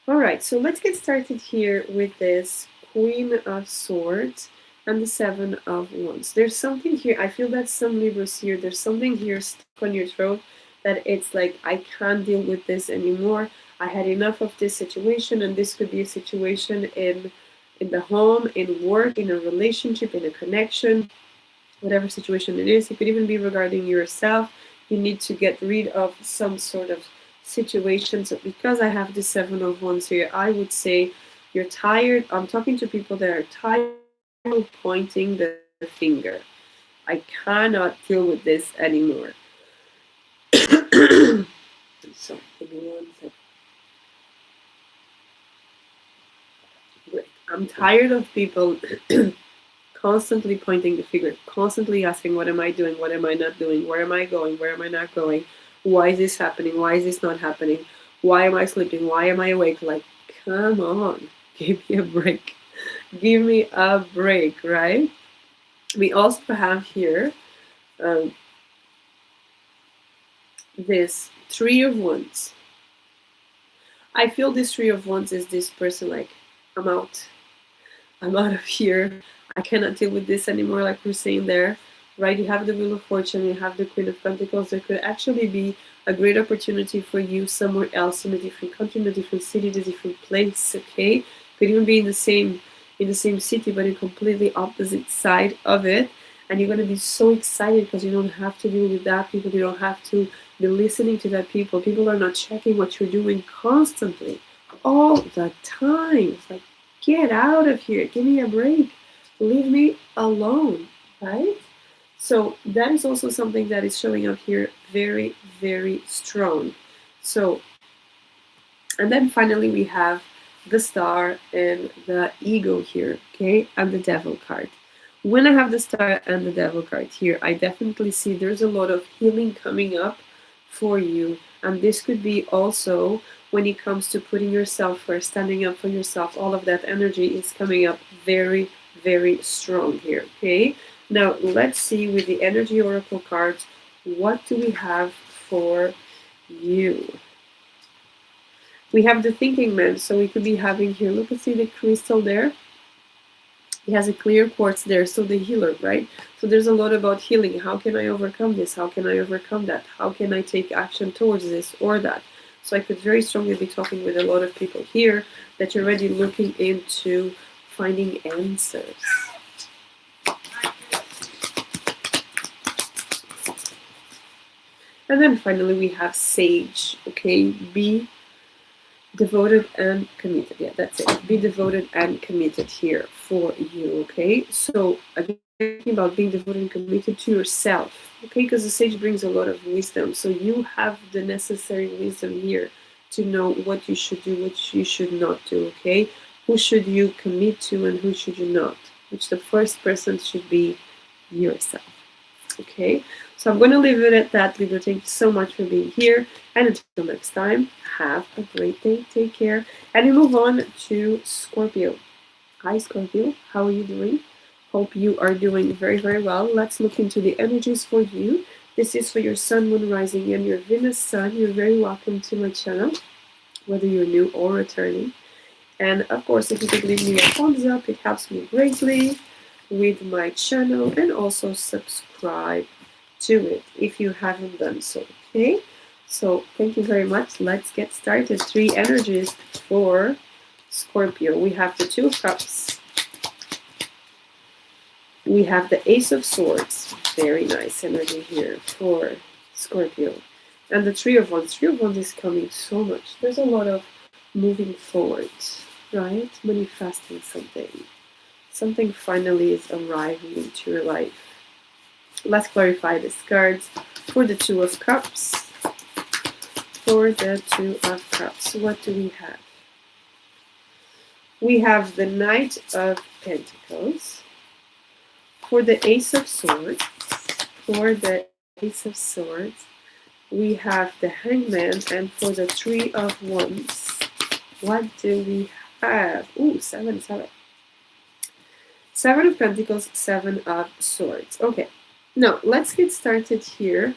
All right, so let's get started here with this Queen of Swords and the Seven of Wands. There's something here. I feel that some Libras here, there's something here stuck on your throat that it's like, I can't deal with this anymore. I had enough of this situation, and this could be a situation in the home, in work, in a relationship, in a connection, whatever situation it is. It could even be regarding yourself. You need to get rid of some sort of situation. So because I have the Seven of Wands here, I would say you're tired. I'm talking to people that are tired of pointing the finger. I cannot deal with this anymore. So give me 1 second. I'm tired of people constantly pointing the finger, constantly asking, what am I doing? What am I not doing? Where am I going? Where am I not going? Why is this happening? Why is this not happening? Why am I sleeping? Why am I awake? Like, come on, give me a break. Give me a break, right? We also have here um, this Three of Wands. I feel this Three of Wands is this person like, I'm out. I'm out of here. I cannot deal with this anymore, like we're saying there, right? You have the Wheel of Fortune, you have the Queen of Pentacles. There could actually be a great opportunity for you somewhere else, in a different country, in a different city, in a different place, okay? Could even be in the same city, but in completely opposite side of it. And you're gonna be so excited because you don't have to deal with that people, you don't have to be listening to that people. People are not checking what you're doing constantly, all the time. It's like, get out of here, give me a break, leave me alone, right? So that is also something that is showing up here very, very strong. So, and then finally we have the Star and the Ego here, okay, and the Devil card. When I have the Star and the Devil card here, I definitely see there's a lot of healing coming up for you. And this could be also when it comes to putting yourself first, standing up for yourself. All of that energy is coming up very, very strong here, okay? Now, let's see with the Energy Oracle cards, what do we have for you? We have the Thinking Man, so we could be having here, look, see the crystal there? He has a clear quartz there, so the healer, right? So there's a lot about healing. How can I overcome this? How can I overcome that? How can I take action towards this or that? So I could very strongly be talking with a lot of people here that you're already looking into finding answers. And then finally we have Sage, okay? Be devoted and committed. Yeah, that's it. Be devoted and committed here for you, okay? So again, talking about being devoted and committed to yourself, okay? Because the Sage brings a lot of wisdom. So you have the necessary wisdom here to know what you should do, what you should not do, okay? Who should you commit to and who should you not? Which the first person should be yourself. Okay, so I'm going to leave it at that, Libra. Thank you so much for being here. And until next time, have a great day. Take care. And we move on to Scorpio. Hi, Scorpio. How are you doing? Hope you are doing very, very well. Let's look into the energies for you. This is for your Sun, Moon, Rising, and your Venus Sun. You're very welcome to my channel, whether you're new or returning. And of course, if you could leave me a thumbs up, it helps me greatly with my channel, and also subscribe to it if you haven't done so, okay? So thank you very much. Let's get started. 3 energies for Scorpio. We have the Two of Cups. We have the Ace of Swords. Very nice energy here for Scorpio. And the Three of Wands. Three of Wands is coming so much. There's a lot of moving forward, right? Manifesting something. Something finally is arriving into your life. Let's clarify these cards for the Two of Cups. For the Two of Cups, what do we have? We have the Knight of Pentacles. For the Ace of Swords, we have the Hangman, and for the Three of Wands, what do we have? Ooh, 7. Seven of Pentacles, 7 of Swords. Okay, now let's get started here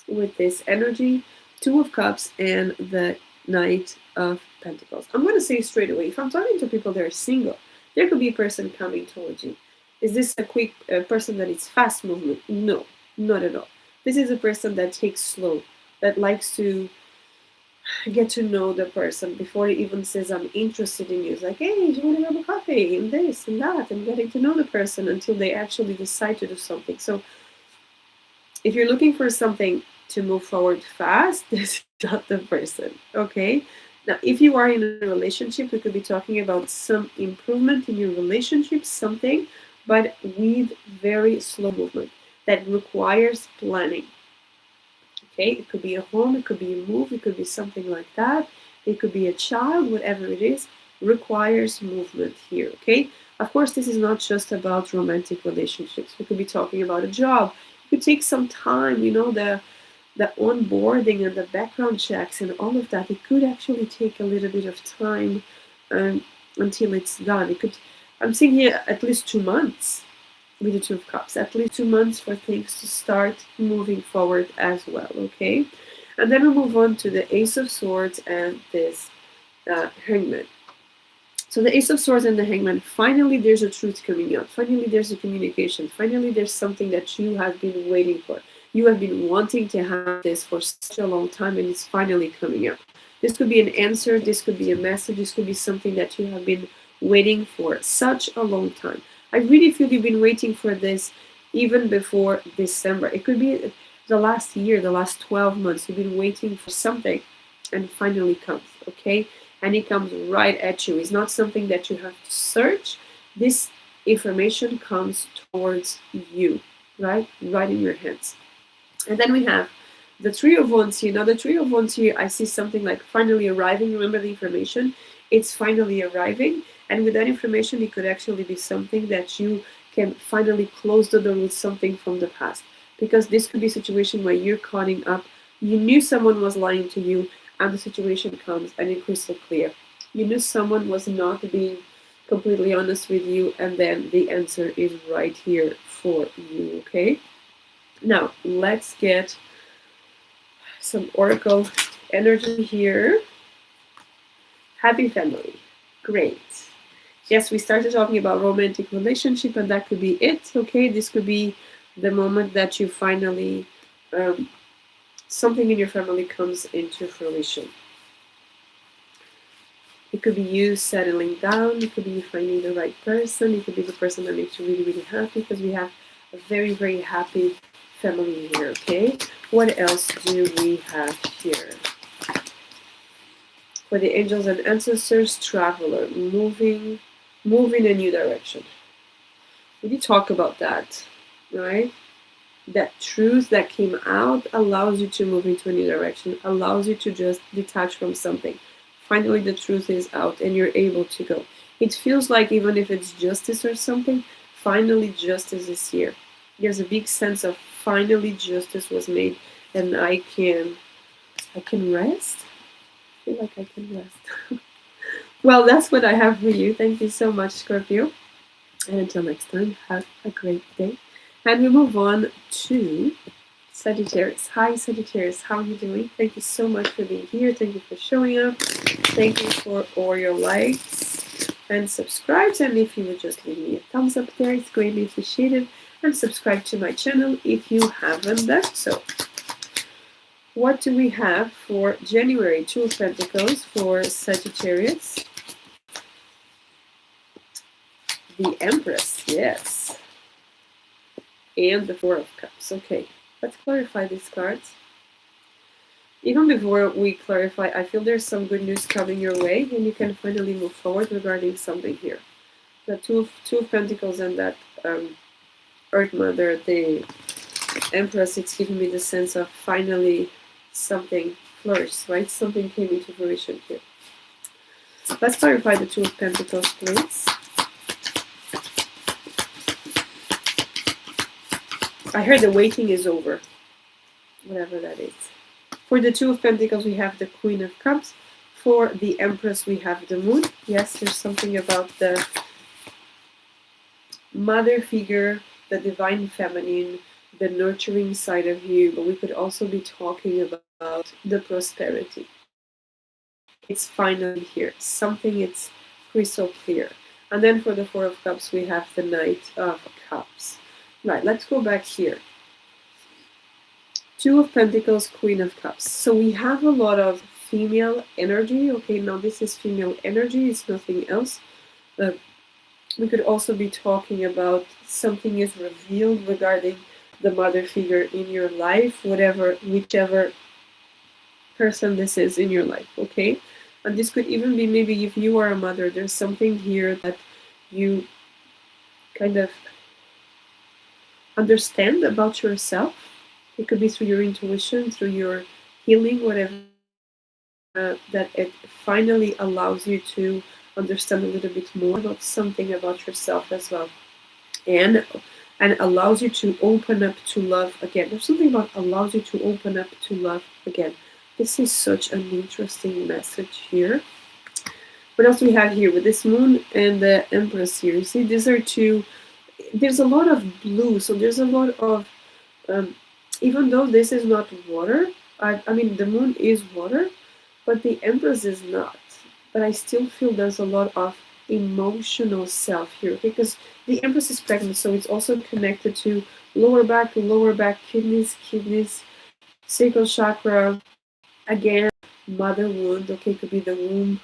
with this energy, Two of Cups and the Knight of Pentacles. I'm going to say straight away, if I'm talking to people that are single, there could be a person coming towards you. Is this a quick person that is fast movement? No, not at all. This is a person that takes slow, that likes to get to know the person before he even says I'm interested in you. It's like, hey, do you want to grab a coffee and this and that, and getting to know the person until they actually decide to do something. So if you're looking for something to move forward fast, this is not the person, okay? Now, if you are in a relationship, we could be talking about some improvement in your relationship, something, but with very slow movement that requires planning. Okay, it could be a home, it could be a move, it could be something like that. It could be a child, whatever it is, requires movement here, okay? Of course, this is not just about romantic relationships. We could be talking about a job. It could take some time, you know, the onboarding and the background checks and all of that. It could actually take a little bit of time until it's done. It could I'm seeing here at least 2 months with the Two of Cups. At least 2 months for things to start moving forward as well, okay? And then we move on to the Ace of Swords and this Hangman. So the Ace of Swords and the Hangman, finally there's a truth coming out. Finally there's a communication. Finally there's something that you have been waiting for. You have been wanting to have this for such a long time, and it's finally coming out. This could be an answer, this could be a message, this could be something that you have been waiting for such a long time. I really feel you've been waiting for this even before December. It could be the last year, the last 12 months. You've been waiting for something, and it finally comes, okay? And it comes right at you. It's not something that you have to search. This information comes towards you, right? Right in your hands. And then we have the Three of Wands here. Now the Three of Wands here, I see something like finally arriving. Remember the information? It's finally arriving. And with that information, it could actually be something that you can finally close the door with something from the past. Because this could be a situation where you're caught up. You knew someone was lying to you, and the situation comes and it's crystal clear. You knew someone was not being completely honest with you, and then the answer is right here for you, okay? Now, let's get some oracle energy here. Happy family. Great. Yes, we started talking about romantic relationship, and that could be it, okay? This could be the moment that you finally, something in your family comes into fruition. It could be you settling down, it could be you finding the right person, it could be the person that makes you really, really happy, because we have a very, very happy family here, okay? What else do we have here? For the angels and ancestors, traveler, moving in a new direction. We did talk about that, right? That truth that came out allows you to move into a new direction, allows you to just detach from something. Finally, the truth is out and you're able to go. It feels like even if it's justice or something, finally justice is here. There's a big sense of finally justice was made, and I can rest. I feel like I can rest. Well, that's what I have for you. Thank you so much, Scorpio. And until next time, have a great day. And we move on to Sagittarius. Hi, Sagittarius. How are you doing? Thank you so much for being here. Thank you for showing up. Thank you for all your likes and subscribes. And if you would just leave me a thumbs up there, it's greatly appreciated. And subscribe to my channel if you haven't done so. What do we have for January? Two of Pentacles for Sagittarius. The Empress, yes. And the Four of Cups. Okay, let's clarify these cards. Even before we clarify, I feel there's some good news coming your way, and you can finally move forward regarding something here. The Two of Pentacles and that Earth Mother, the Empress, it's giving me the sense of finally something flourished, right? Something came into fruition here. Let's clarify the Two of Pentacles, please. I heard the waiting is over, whatever that is. For the Two of Pentacles, we have the Queen of Cups. For the Empress, we have the Moon. Yes, there's something about the mother figure, the divine feminine, the nurturing side of you, but we could also be talking about the prosperity. It's finally here. Something it's crystal clear. And then for the Four of Cups, we have the Knight of Cups. Right, let's go back here. Two of Pentacles, Queen of Cups. So we have a lot of female energy. Okay, now this is female energy, it's nothing else. We could also be talking about something is revealed regarding the mother figure in your life, whichever person this is in your life, okay? And this could even be maybe if you are a mother, there's something here that you kind of understand about yourself. It could be through your intuition, through your healing, whatever, that it finally allows you to understand a little bit more about something about yourself as well. And allows you to open up to love again. There's something about allows you to open up to love again. This is such an interesting message here. What else do we have here with this moon and the Empress here? You see, these are two. There's a lot of blue, so there's a lot of. Even though this is not water, I mean the moon is water, but the Empress is not. But I still feel there's a lot of emotional self here, okay? Because the Empress is pregnant, so it's also connected to lower back, kidneys, sacral chakra. Again, mother wound, okay, could be the womb.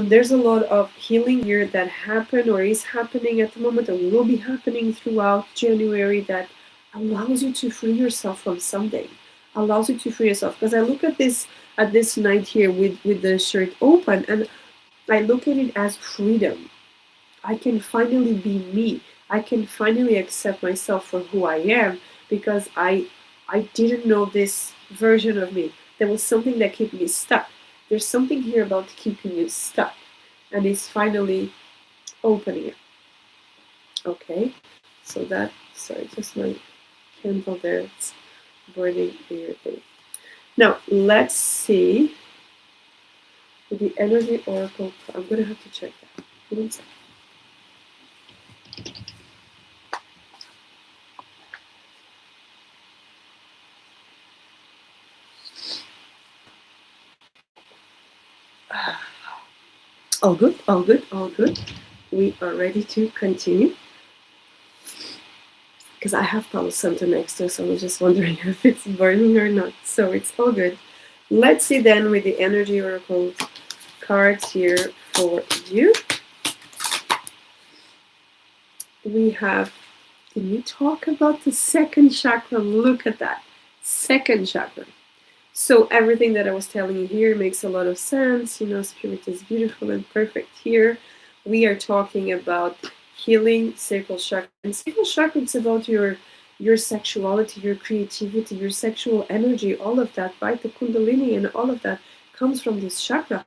There's a lot of healing here that happened or is happening at the moment and will be happening throughout January that allows you to free yourself from something. Allows you to free yourself. Because I look at this night here with the shirt open, and I look at it as freedom. I can finally be me. I can finally accept myself for who I am because I didn't know this version of me. There was something that kept me stuck. There's something here about keeping you stuck, and it's finally opening it. Okay, so that, sorry, just my candle there, it's burning weird thing. Now, let's see with the energy oracle. I'm going to have to check that. Give me a second. All good, all good, all good. We are ready to continue. Because I have Palo Santo next to us, so I was just wondering if it's burning or not. So it's all good. Let's see then with the energy oracle cards here for you. We have, can you talk about the second chakra? Look at that. Second chakra. So everything that I was telling you here makes a lot of sense. You know, spirit is beautiful and perfect here. We are talking about healing sacral chakra. And sacral chakra is about your sexuality, your creativity, your sexual energy, all of that, right? The kundalini and all of that comes from this chakra.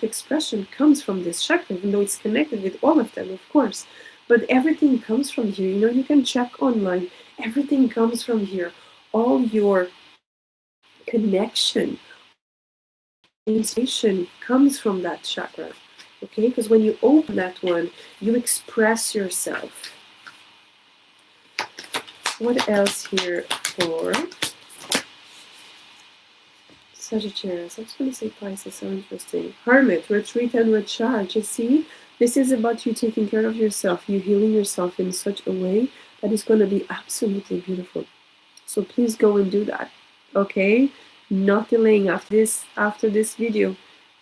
Expression comes from this chakra, even though it's connected with all of them, of course. But everything comes from here. You know, you can check online. Everything comes from here. All your connection, intuition comes from that chakra. Okay, because when you open that one, you express yourself. What else here for Sagittarius? I was going to say Pisces, so interesting. Hermit, retreat and recharge. You see, this is about you taking care of yourself, you healing yourself in such a way that is going to be absolutely beautiful. So please go and do that. Okay, not delaying after this video.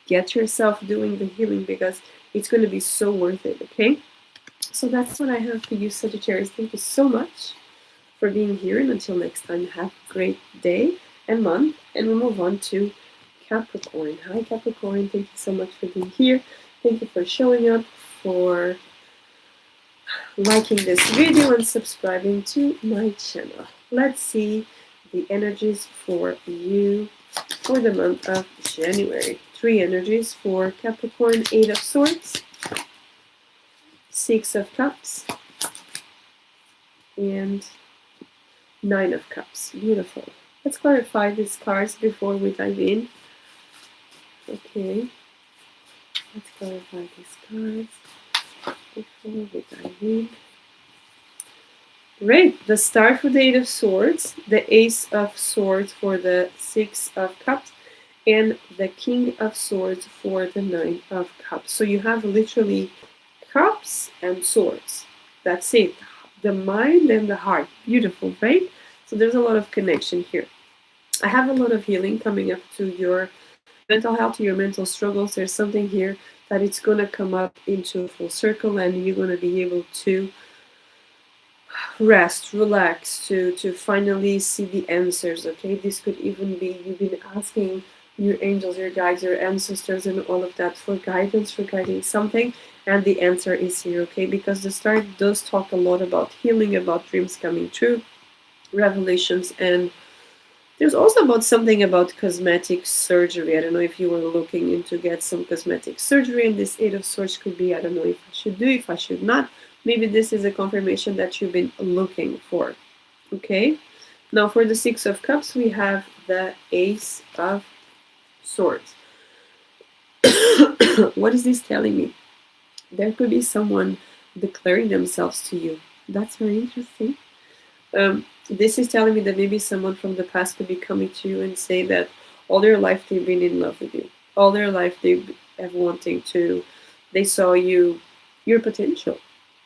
Get yourself doing the healing because it's going to be so worth it. Okay, so that's what I have for you, Sagittarius. Thank you so much for being here, and until next time, have a great day and month. And we'll move on to Capricorn. Hi Capricorn, thank you so much for being here. Thank you for showing up, for liking this video and subscribing to my channel. Let's see the energies for you for the month of January. 3 energies for Capricorn: 8 of Swords, 6 of Cups, and 9 of Cups. Beautiful. Let's clarify these cards before we dive in. Okay. Let's clarify these cards before we dive in. Great. The Star for the 8 of Swords, the Ace of Swords for the 6 of Cups, and the King of Swords for the 9 of Cups. So you have literally cups and swords. That's it. The mind and the heart. Beautiful, right? So there's a lot of connection here. I have a lot of healing coming up to your mental health, to your mental struggles. There's something here that it's going to come up into a full circle, and you're going to be able to rest, relax, to finally see the answers. Okay, this could even be you've been asking your angels, your guides, your ancestors, and all of that for guidance regarding something, and the answer is here. Okay, because the Star does talk a lot about healing, about dreams coming true, revelations, and there's also about something about cosmetic surgery. I don't know if you were looking into get some cosmetic surgery, and this 8 of Swords could be, I don't know if I should do, if I should not. Maybe this is a confirmation that you've been looking for. Okay, now for the 6 of Cups, we have the Ace of Swords. What is this telling me? There could be someone declaring themselves to you. That's very interesting. This is telling me that maybe someone from the past could be coming to you and say that all their life they've been in love with you. All their life they have wanting to, they saw you, your potential.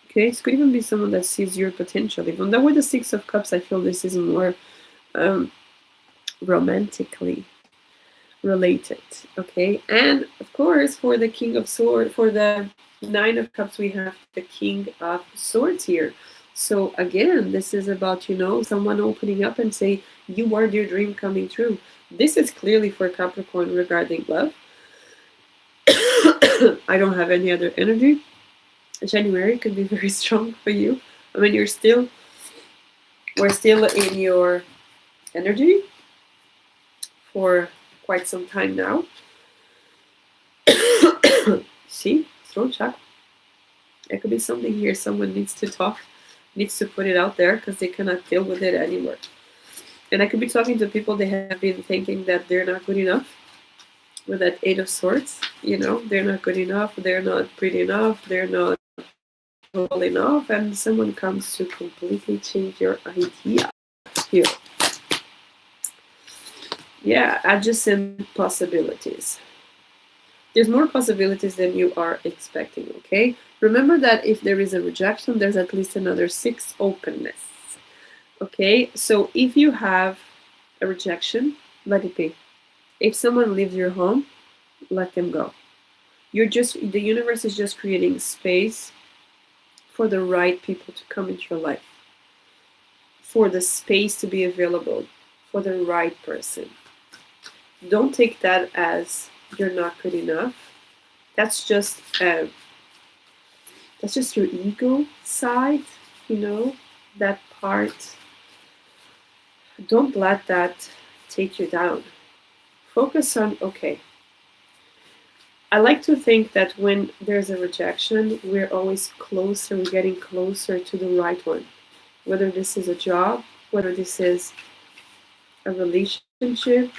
Okay, it could even be someone that sees your potential. Even though with the Six of Cups, I feel this is more romantically related. Okay, and of course for the King of Swords, for the Nine of Cups, we have the King of Swords here. So again, this is about, someone opening up and say, you are your dream coming true. This is clearly for Capricorn regarding love. I don't have any other energy. January could be very strong for you. I mean, we're still in your energy for quite some time now. See, throat chakra. There could be something here. Someone needs to talk, needs to put it out there because they cannot deal with it anymore. And I could be talking to people, they have been thinking that they're not good enough. With that Eight of Swords, they're not good enough, they're not pretty enough, they're not well enough, and someone comes to completely change your idea here. Yeah, adjacent possibilities. There's more possibilities than you are expecting, okay? Remember that if there is a rejection, there's at least another 6 openness. Okay, so if you have a rejection, let it be. If someone leaves your home, let them go. The universe is just creating space for the right people to come into your life, for the space to be available for the right person. Don't take that as you're not good enough. That's just your ego side, that part. Don't let that take you down. Focus on, okay, I like to think that when there's a rejection, we're always closer, we're getting closer to the right one. Whether this is a job, whether this is a relationship,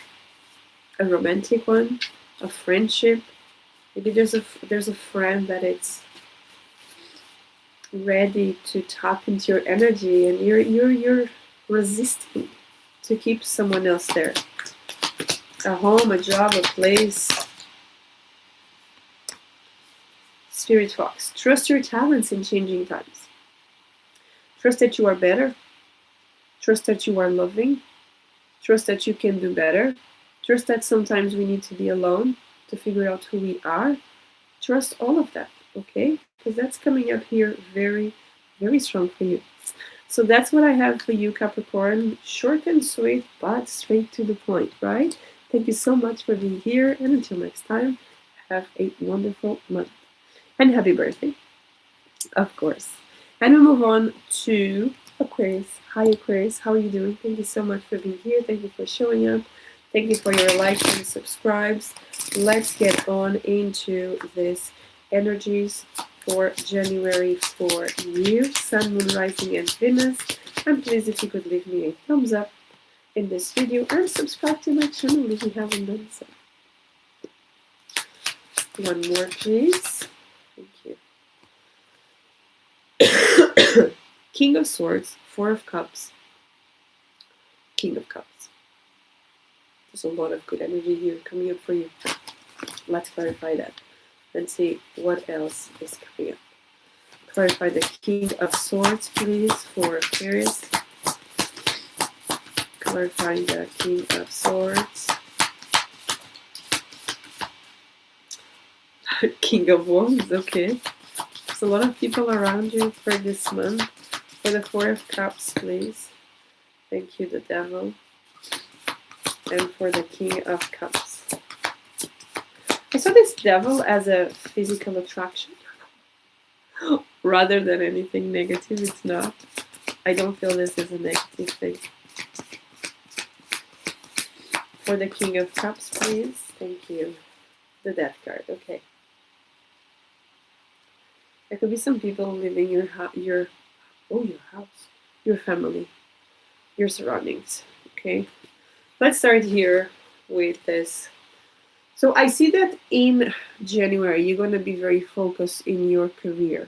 a romantic one, a friendship. Maybe there's a friend that it's ready to tap into your energy and you're resisting to keep someone else there. A home, a job, a place. Spirit Fox, trust your talents in changing times. Trust that you are better. Trust that you are loving. Trust that you can do better. Trust that sometimes we need to be alone to figure out who we are. Trust all of that, okay? Because that's coming up here very, very strong for you. So that's what I have for you, Capricorn. Short and sweet, but straight to the point, right? Thank you so much for being here. And until next time, have a wonderful month. And happy birthday, of course. And we move on to Aquarius. Hi, Aquarius. How are you doing? Thank you so much for being here. Thank you for showing up. Thank you for your likes and subscribes. Let's get on into this energies for January for you, Sun, Moon, Rising, and Venus. And please, if you could leave me a thumbs up in this video and subscribe to my channel if you haven't done so. One more, please. Thank you. King of Swords, Four of Cups, King of Cups. There's a lot of good energy here coming up for you. Let's clarify that and see what else is coming up. Clarify the King of Swords, please, for Aquarius. Clarifying the King of Swords. King of Wands, okay. There's a lot of people around you for this month. For the Four of Cups, please. Thank you, the Devil. And for the King of Cups. I saw this Devil as a physical attraction. Rather than anything negative, it's not. I don't feel this is a negative thing. For the King of Cups, please. Thank you. The Death card, okay. There could be some people living your house, your family, your surroundings, okay? Let's start here with this So I see that in January, you're going to be very focused in your career,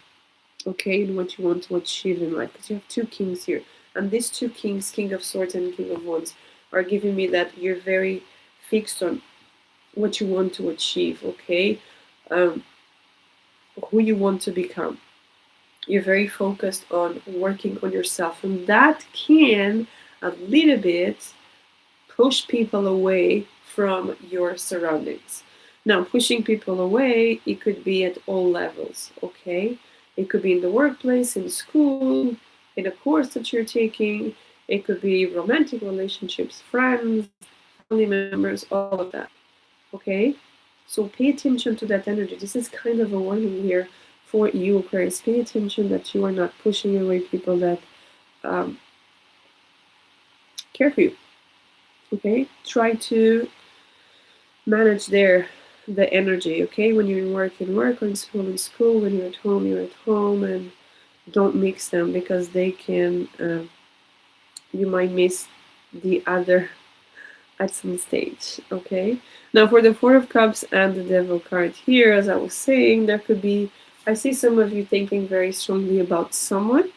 okay, in what you want to achieve in life, because you have two kings here. And these two kings, King of Swords and King of Wands, are giving me that you're very fixed on what you want to achieve, okay? Who you want to become. You're very focused on working on yourself, and that can a little bit push people away from your surroundings. Now, pushing people away, it could be at all levels, okay? It could be in the workplace, in school, in a course that you're taking. It could be romantic relationships, friends, family members, all of that, okay? So pay attention to that energy. This is kind of a warning here for you, Aquarius. Pay attention that you are not pushing away people that care for you. Okay, try to manage the energy. Okay, when you're in work, or in school. When you're at home, and don't mix them, because they can. You might miss the other at some stage. Okay. Now for the Four of Cups and the Devil card here, as I was saying, there could be. I see some of you thinking very strongly about someone,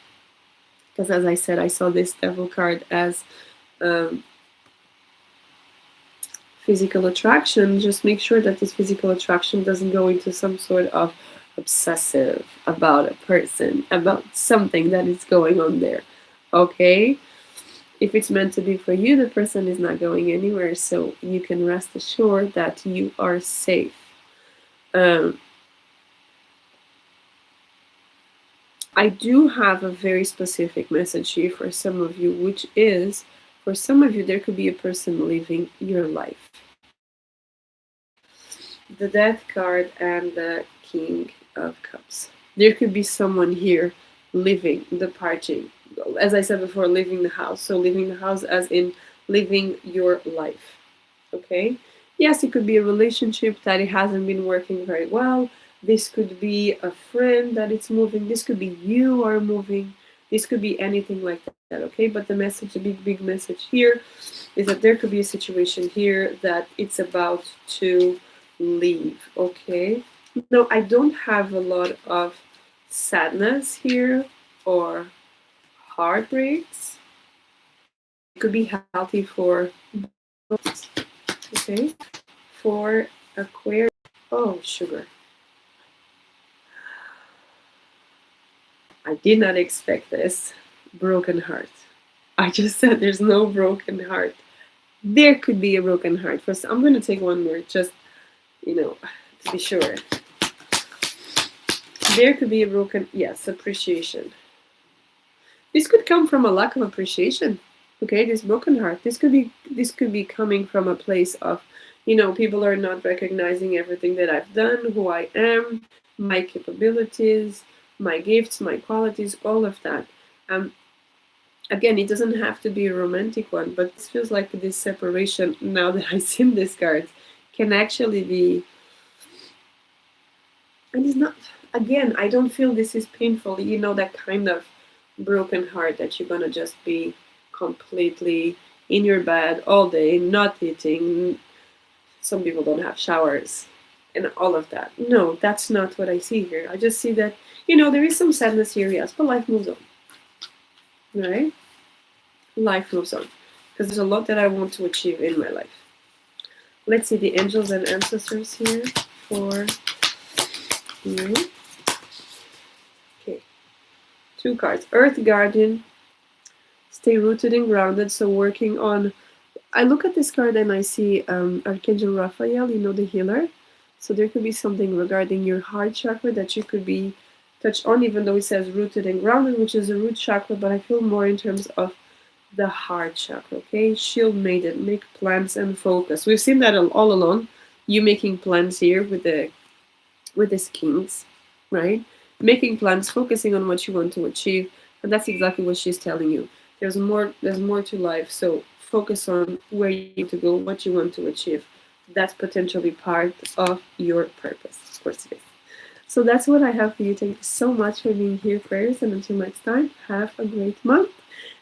because as I said, I saw this Devil card as physical attraction. Just make sure that this physical attraction doesn't go into some sort of obsessive about a person, about something that is going on there. Okay? If it's meant to be for you, the person is not going anywhere, so you can rest assured that you are safe. I do have a very specific message here for some of you, which is, for some of you, there could be a person living your life. The Death card and the King of Cups. There could be someone here living, departing. As I said before, leaving the house. So leaving the house as in living your life. Okay? Yes, it could be a relationship that it hasn't been working very well. This could be a friend that it's moving. This could be you are moving. This could be anything like that, okay? But the message, the big message here is that there could be a situation here that it's about to leave, okay? No, I don't have a lot of sadness here or heartbreaks. It could be healthy for both, okay? For Aquarius, oh, sugar. I did not expect this. Broken heart. I just said there's no broken heart. There could be a broken heart. First, I'm going to take one more, just, to be sure. There could be a broken, yes, appreciation. This could come from a lack of appreciation. Okay, this broken heart. This could be coming from a place of, people are not recognizing everything that I've done, who I am, my capabilities, my gifts, my qualities, all of that. Again, it doesn't have to be a romantic one, but it feels like this separation, now that I've seen this card, can actually be, and it's not, again, I don't feel this is painful, that kind of broken heart that you're gonna just be completely in your bed all day, not eating. Some people don't have showers and all of that. No, that's not what I see here. I just see that, there is some sadness here, yes, but life moves on. Right? Life moves on. Because there's a lot that I want to achieve in my life. Let's see the angels and ancestors here for you. Okay. 2 cards. Earth Guardian. Stay rooted and grounded. So working on... I look at this card and I see Archangel Raphael, the healer. So there could be something regarding your heart chakra that you could be touched on, even though it says rooted and grounded, which is the root chakra, but I feel more in terms of the heart chakra, okay? Shield Maiden, make plans and focus. We've seen that all along. You making plans here with this Kings, right? Making plans, focusing on what you want to achieve, and that's exactly what she's telling you. There's more to life, so focus on where you need to go, what you want to achieve. That's potentially part of your purpose. Of course it is. So that's what I have for you. Thank you so much for being here, Aquarius, and until next time, have a great month.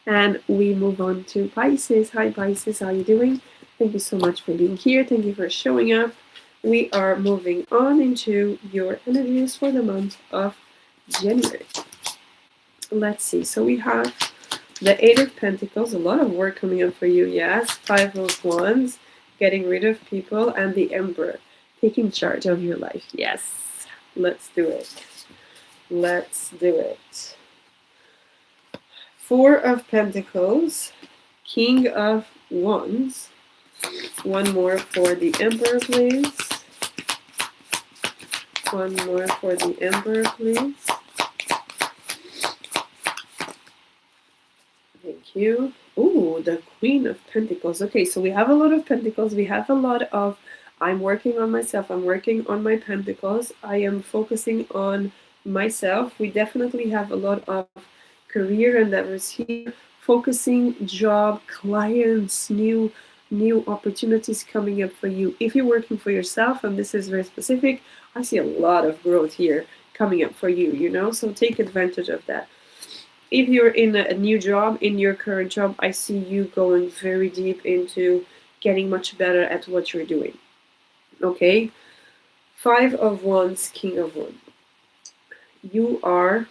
And we move on to Pisces. Hi, Pisces, how are you doing? Thank you so much for being here. Thank you for showing up. we are moving on into your energies for the month of January. Let's see. So we have the Eight of Pentacles, a lot of work coming up for you, yes. Five of Wands, getting rid of people, and the Emperor, taking charge of your life. Yes, let's do it. Let's do it. Four of Pentacles, King of Wands. One more for the Emperor, please. One more for the Emperor, please. Thank you. Ooh, the Queen of Pentacles. Okay, so we have a lot of Pentacles. We have a lot of I'm working on myself. I'm working on my Pentacles. I am focusing on myself. We definitely have a lot of career endeavors here. Focusing, job, clients, new opportunities coming up for you. If you're working for yourself, and this is very specific, I see a lot of growth here coming up for you, you know, so take advantage of that. If you're in a new job, in your current job, I see you going very deep into getting much better at what you're doing. Okay? Five of Wands, King of Wands. You are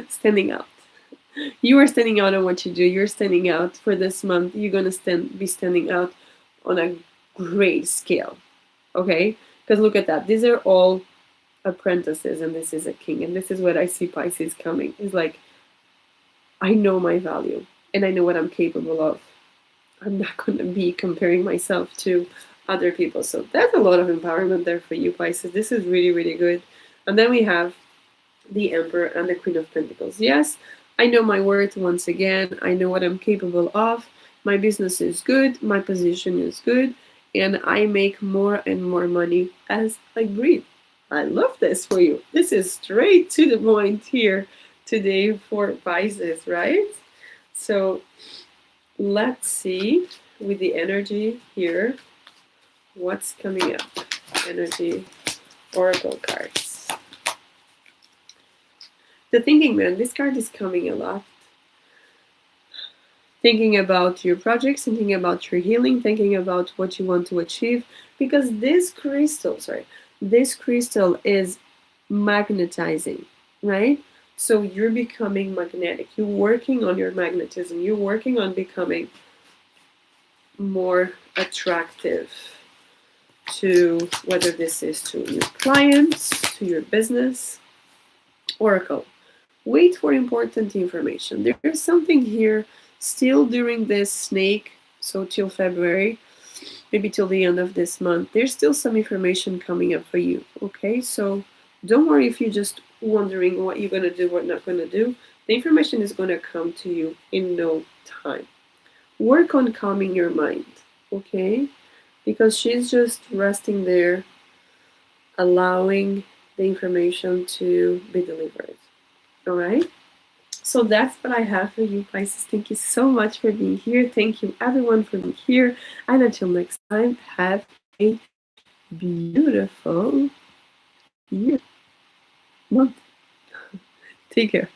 standing out. You are standing out on what you do. You're standing out for this month. You're going to be standing out on a great scale. Okay? Because look at that. These are all apprentices, and this is a king. And this is what I see Pisces coming. It's like, I know my value, and I know what I'm capable of. I'm not going to be comparing myself to other people. So that's a lot of empowerment there for you, Pisces. This is really, really good. And then we have the Emperor and the Queen of Pentacles. Yes, I know my worth once again. I know what I'm capable of. My business is good. My position is good. And I make more and more money as I breathe. I love this for you. This is straight to the point here today for Pisces, right? So let's see with the energy here what's coming up. Energy oracle cards. The Thinking Man, this card is coming a lot. Thinking about your projects, thinking about your healing, thinking about what you want to achieve, because this crystal is magnetizing, right? So you're becoming magnetic. You're working on your magnetism. You're working on becoming more attractive to, whether this is to your clients, to your business. Oracle, wait for important information. There's something here still during this snake, so till February, maybe till the end of this month. There's still some information coming up for you, okay? So don't worry if you're just wondering what you're going to do, what not going to do. The information is going to come to you in no time. Work on calming your mind, okay? Because she's just resting there, allowing the information to be delivered, all right? So that's what I have for you, Pisces. Thank you so much for being here. Thank you, everyone, for being here. And until next time, have a beautiful year. Month. Take care.